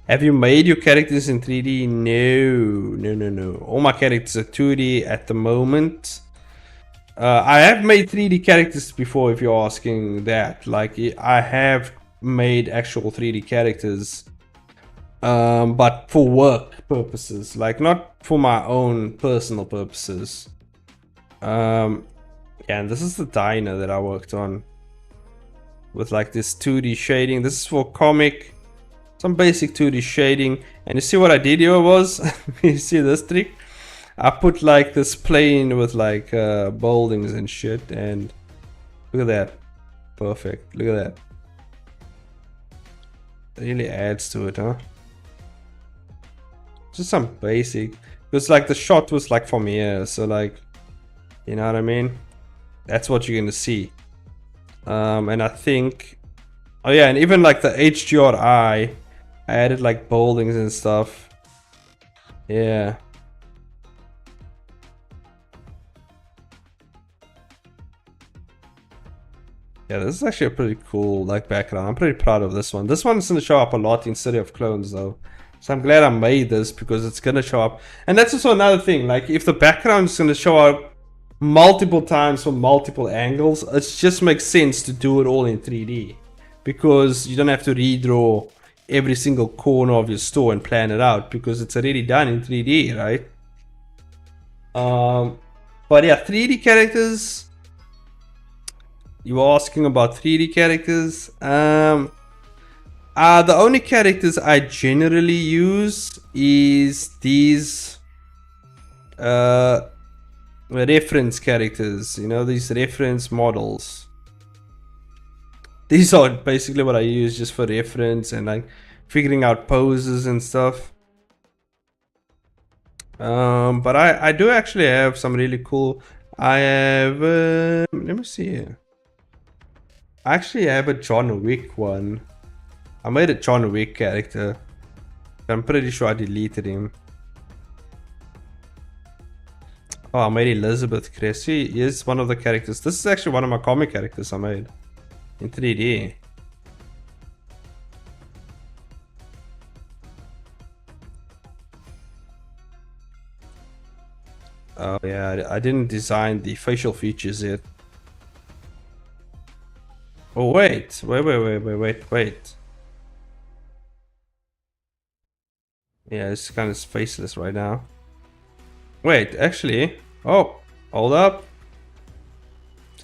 Have you made your characters in 3D? No. All my characters are 2D at the moment. I have made 3D characters before, if you're asking that. Like, I have made actual 3D characters, but for work purposes, like not for my own personal purposes. Yeah, and this is the diner that I worked on with like this 2D shading. This is for comic, some basic 2D shading. And you see what I did here was, you see this trick? I put like this plane with like buildings and shit, and look at that. Perfect. Look at that. It really adds to it, huh? Just some basic. Because like the shot was like from here, so like, you know what I mean? That's what you're gonna see. And I think, oh yeah, and even like the HDRI, I added like buildings and stuff. Yeah. Yeah, this is actually a pretty cool like background. I'm pretty proud of this one. This one's gonna show up a lot in City of Clones though. So I'm glad I made this because it's gonna show up. And that's also another thing, like if the background is gonna show up multiple times from multiple angles, it just makes sense to do it all in 3D. Because you don't have to redraw every single corner of your store and plan it out, because it's already done in 3D, right? But yeah, 3D characters. You were asking about 3D characters. The only characters I generally use is these reference characters. You know, these reference models. These are basically what I use just for reference and like figuring out poses and stuff. But I do actually have some really cool. I have let me see here. I actually have a John Wick one. I made a John Wick character. I'm pretty sure I deleted him. Oh, I made Elizabeth Cressy. Is one of the characters. This is actually one of my comic characters I made in 3D. Oh yeah, I didn't design the facial features yet. Oh wait. Yeah, it's kind of faceless right now. Wait, actually. Oh, hold up.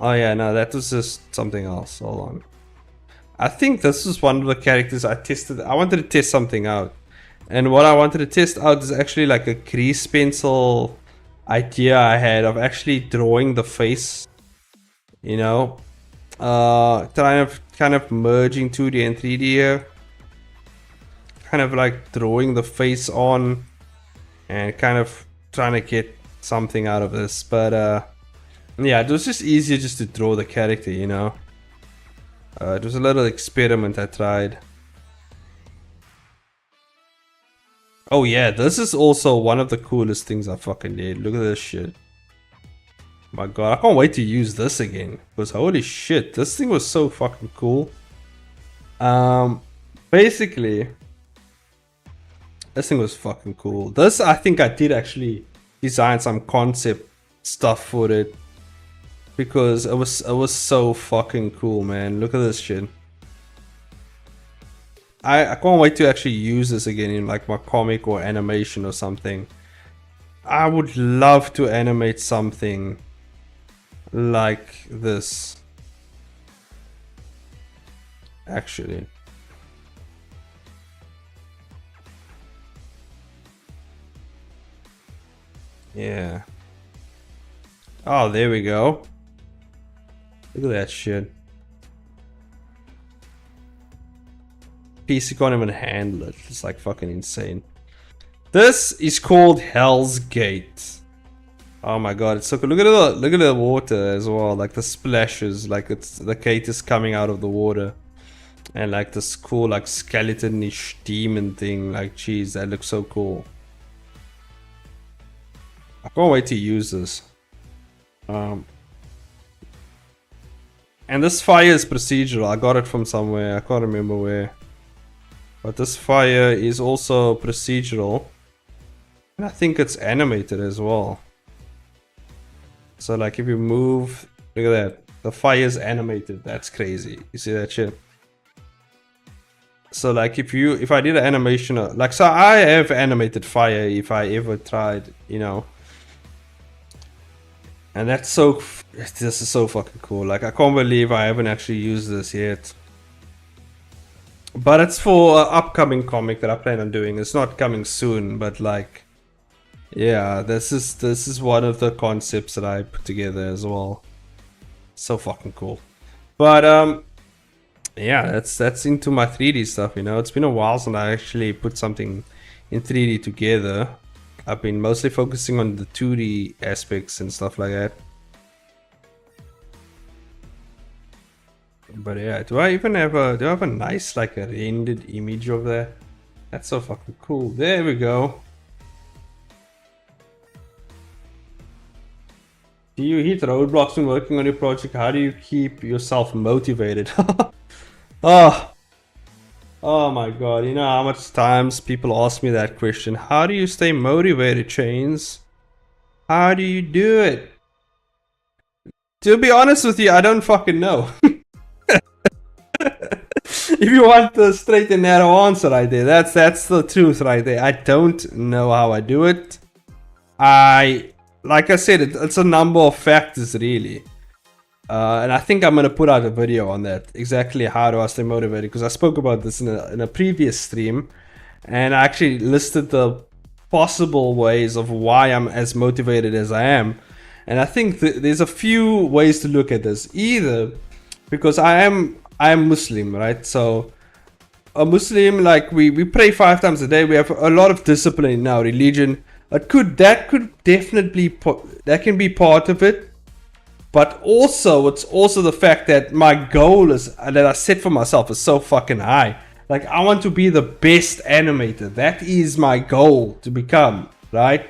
Oh yeah, no, that was just something else. Hold on. I think this is one of the characters I tested. I wanted to test something out. And what I wanted to test out is actually like a grease pencil idea I had of actually drawing the face. You know? Kind of merging 2D and 3D here. Kind of like drawing the face on and kind of trying to get something out of this. But yeah, it was just easier just to draw the character, you know? It was a little experiment I tried. Oh yeah, this is also one of the coolest things I fucking did. Look at this shit. My god, I can't wait to use this again. Because holy shit, this thing was so fucking cool. Basically, this thing was fucking cool. This, I think I did actually design some concept stuff for it. Because it was so fucking cool, man. Look at this shit. I can't wait to actually use this again in like my comic or animation or something. I would love to animate something like this. Actually. Yeah. Oh, there we go. Look at that shit. PC can't even handle it. It's like fucking insane. This is called Hell's Gate. Oh my god, it's so cool. Look at the water as well. Like the splashes, like it's the gate is coming out of the water. And like this cool like skeleton-ish demon thing. Like geez, that looks so cool. I can't wait to use this. And this fire is procedural. I got it from somewhere. I can't remember where. But this fire is also procedural. And I think it's animated as well. So like if you move, look at that. The fire is animated. That's crazy. You see that shit? So like if I did an animation, like so I have animated fire if I ever tried, you know. And that's so, this is so fucking cool. Like I can't believe I haven't actually used this yet. But it's for an upcoming comic that I plan on doing. It's not coming soon, but like, yeah, this is one of the concepts that I put together as well. So fucking cool. But yeah, that's into my 3D stuff, you know. It's been a while since I actually put something in 3D together. I've been mostly focusing on the 2D aspects and stuff like that. But yeah, do I have a nice like a rendered image of that? That's so fucking cool. There we go. Do you hit roadblocks when working on your project? How do you keep yourself motivated? Oh my god, you know how much times people ask me that question. How do you stay motivated, Chains? How do you do it? To be honest with you, I don't fucking know. If you want the straight and narrow answer right there, that's the truth right there. I don't know how I do it. Like I said, it's a number of factors really. And I think I'm gonna put out a video on that. Exactly how do I stay motivated? Because I spoke about this in a previous stream, and I actually listed the possible ways of why I'm as motivated as I am. And I think there's a few ways to look at this. Either because I am Muslim, right? So a Muslim, like we pray 5 times a day. We have a lot of discipline in our religion. That could definitely that can be part of it. But also, it's also the fact that my goal is that I set for myself is so fucking high. Like I want to be the best animator. That is my goal to become, right?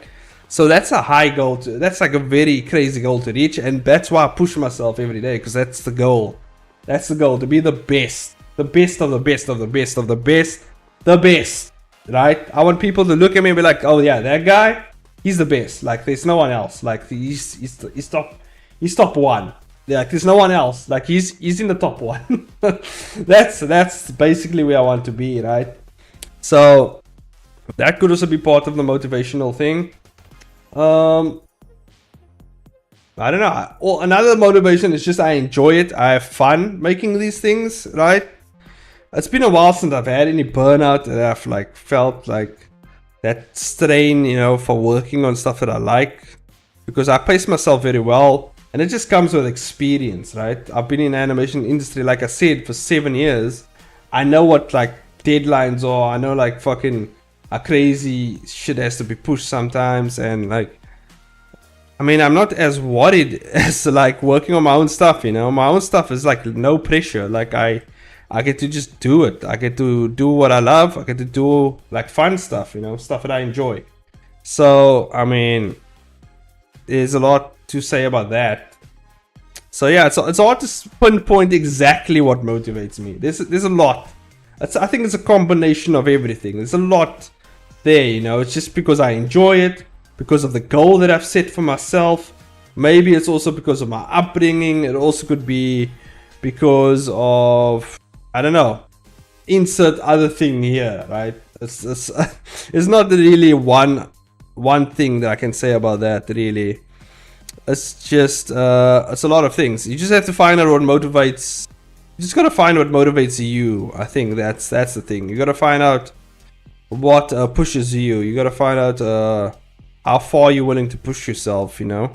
So that's a high goal to, that's like a very crazy goal to reach, and that's why I push myself every day, because that's the goal. That's the goal, to be the best. The best of the best of the best of the best. The best. Right? I want people to look at me and be like, oh yeah, that guy, he's the best. Like there's no one else. Like he's top one. Yeah, like there's no one else. Like he's in the top one. That's basically where I want to be, right? So that could also be part of the motivational thing. I don't know. Well, another motivation is just I enjoy it. I have fun making these things, right? It's been a while since I've had any burnout that I've like felt like that strain, you know, for working on stuff that I like, because I pace myself very well, and it just comes with experience, right? I've been in the animation industry, like I said, for 7 years. I know what like deadlines are. I know like fucking a crazy shit has to be pushed sometimes, and like, I mean, I'm not as worried as like working on my own stuff, you know. My own stuff is like no pressure. Like I get to just do it. I get to do what I love. I get to do like fun stuff, you know, stuff that I enjoy. So I mean, there's a lot to say about that. So yeah, it's hard to pinpoint exactly what motivates me. There's a lot. I think it's a combination of everything. There's a lot there, you know. It's just because I enjoy it, because of the goal that I've set for myself. Maybe it's also because of my upbringing. It also could be because of, I don't know, insert other thing here, right? It's not really one thing that I can say about that, really. It's just it's a lot of things. You just have to find out what motivates. You just gotta find what motivates you. I think that's the thing. You gotta find out what pushes you. You gotta find out how far you're willing to push yourself, you know,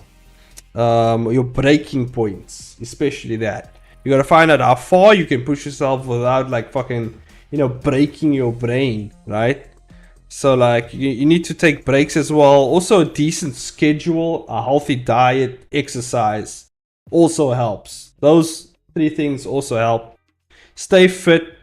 your breaking points, especially that. You gotta find out how far you can push yourself without like fucking, you know, breaking your brain, right? So like you need to take breaks as well. Also a decent schedule, a healthy diet, exercise also helps. Those 3 things also help. Stay fit,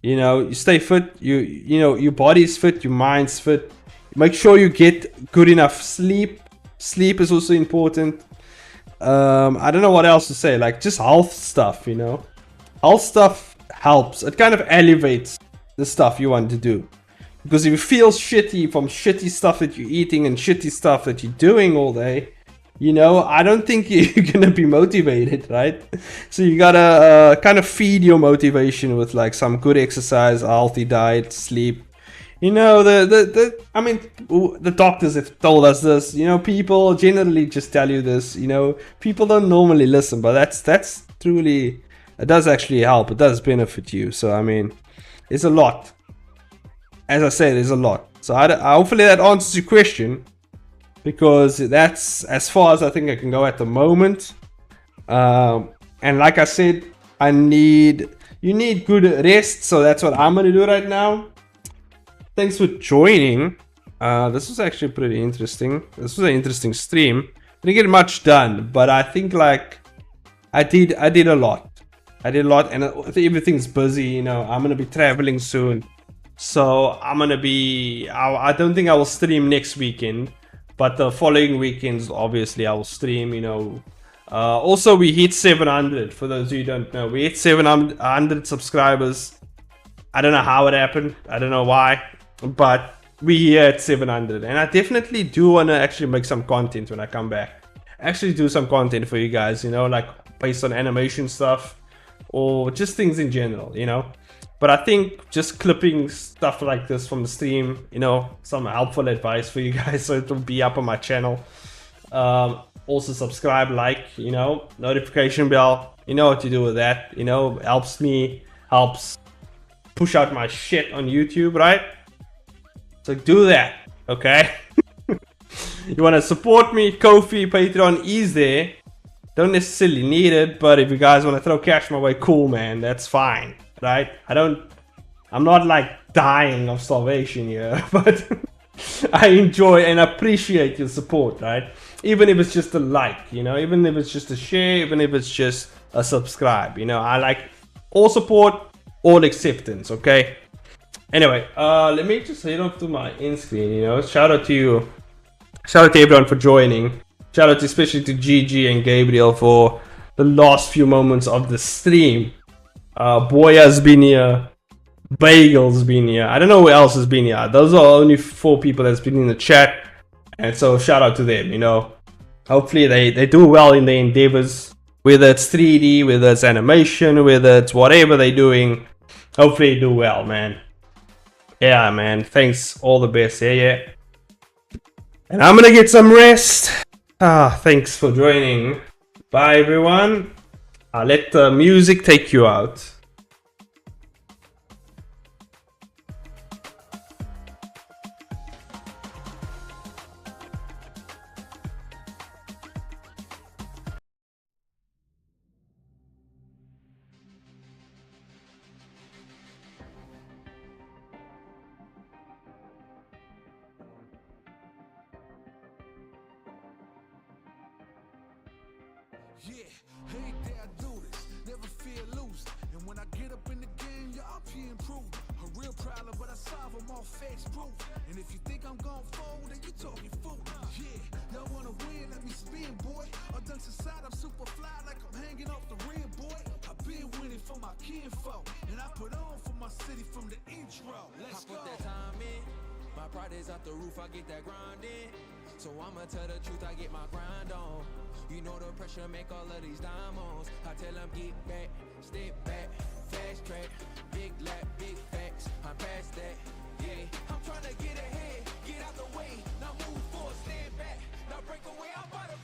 you know, you stay fit, you know, your body's fit, your mind's fit. Make sure you get good enough sleep. Sleep is also important. I don't know what else to say. Like just health stuff, you know. Health stuff helps. It kind of elevates the stuff you want to do. Because if you feel shitty from shitty stuff that you're eating and shitty stuff that you're doing all day, you know, I don't think you're gonna be motivated, right? So you gotta kind of feed your motivation with like some good exercise, a healthy diet, sleep. You know, I mean, the doctors have told us this. You know, people generally just tell you this. You know, people don't normally listen, but that's truly, it does actually help. It does benefit you. So I mean, it's a lot. As I said, there's a lot. So I hopefully that answers your question, because that's as far as I think I can go at the moment. And like I said, you need good rest. So that's what I'm gonna do right now. Thanks for joining. This was actually pretty interesting. This was an interesting stream. Didn't get much done, but I think like I did a lot. I did a lot, and everything's busy. You know, I'm gonna be traveling soon, so I'm gonna be. I don't think I will stream next weekend, but the following weekends, obviously, I will stream. You know. Also, we hit 700. For those who don't know, we hit 700 subscribers. I don't know how it happened. I don't know why. But we here at 700, and I definitely do want to actually make some content when I come back. Actually do some content for you guys, you know, like based on animation stuff or just things in general, you know. But I think just clipping stuff like this from the stream, you know, some helpful advice for you guys, so it'll be up on my channel. Also subscribe, like, you know, notification bell, you know what to do with that, you know, helps me, helps push out my shit on YouTube, right? So do that, okay? You want to support me, Ko-fi, Patreon is there. Don't necessarily need it, but if you guys want to throw cash my way, cool, man, that's fine, right? I'm not like dying of starvation here, but I enjoy and appreciate your support, right? Even if it's just a like, you know, even if it's just a share, even if it's just a subscribe, you know, I like all support, all acceptance, okay? Anyway, let me just head off to my end screen, you know. Shout out to you, Shout out to everyone for joining. Shout out especially to Gigi and Gabriel for the last few moments of the stream. Boya's been here. Bagel's been here. I don't know who else has been here. Those are only 4 people that's been in the chat. And so shout out to them, you know. Hopefully they do well in their endeavors. Whether it's 3D, whether it's animation, whether it's whatever they're doing. Hopefully they do well, man. Yeah, man. Thanks. All the best. Yeah. And I'm gonna get some rest. Thanks for joining. Bye, everyone. Let the music take you out. Yeah, every day I do this, never feel loose. And when I get up in the game, y'all be improved. A real problem, but I solve them all facts proof. And if you think I'm gon' fold, then you talking fool. Yeah, y'all wanna win, let me spin, boy. All dunks aside, I'm super fly like I'm hanging off the rim, boy. I've been winning for my kinfolk, and I put on for my city from the intro. Let's go. I put that time in. My pride is out the roof, I get that grind in. So I'ma tell the truth, I get my grind on. You know the pressure make all of these diamonds. I tell them get back, step back, fast track, big lap, big facts. I'm past that, yeah. I'm trying to get ahead, get out the way. Now move forward, stand back. Now break away, I'm about to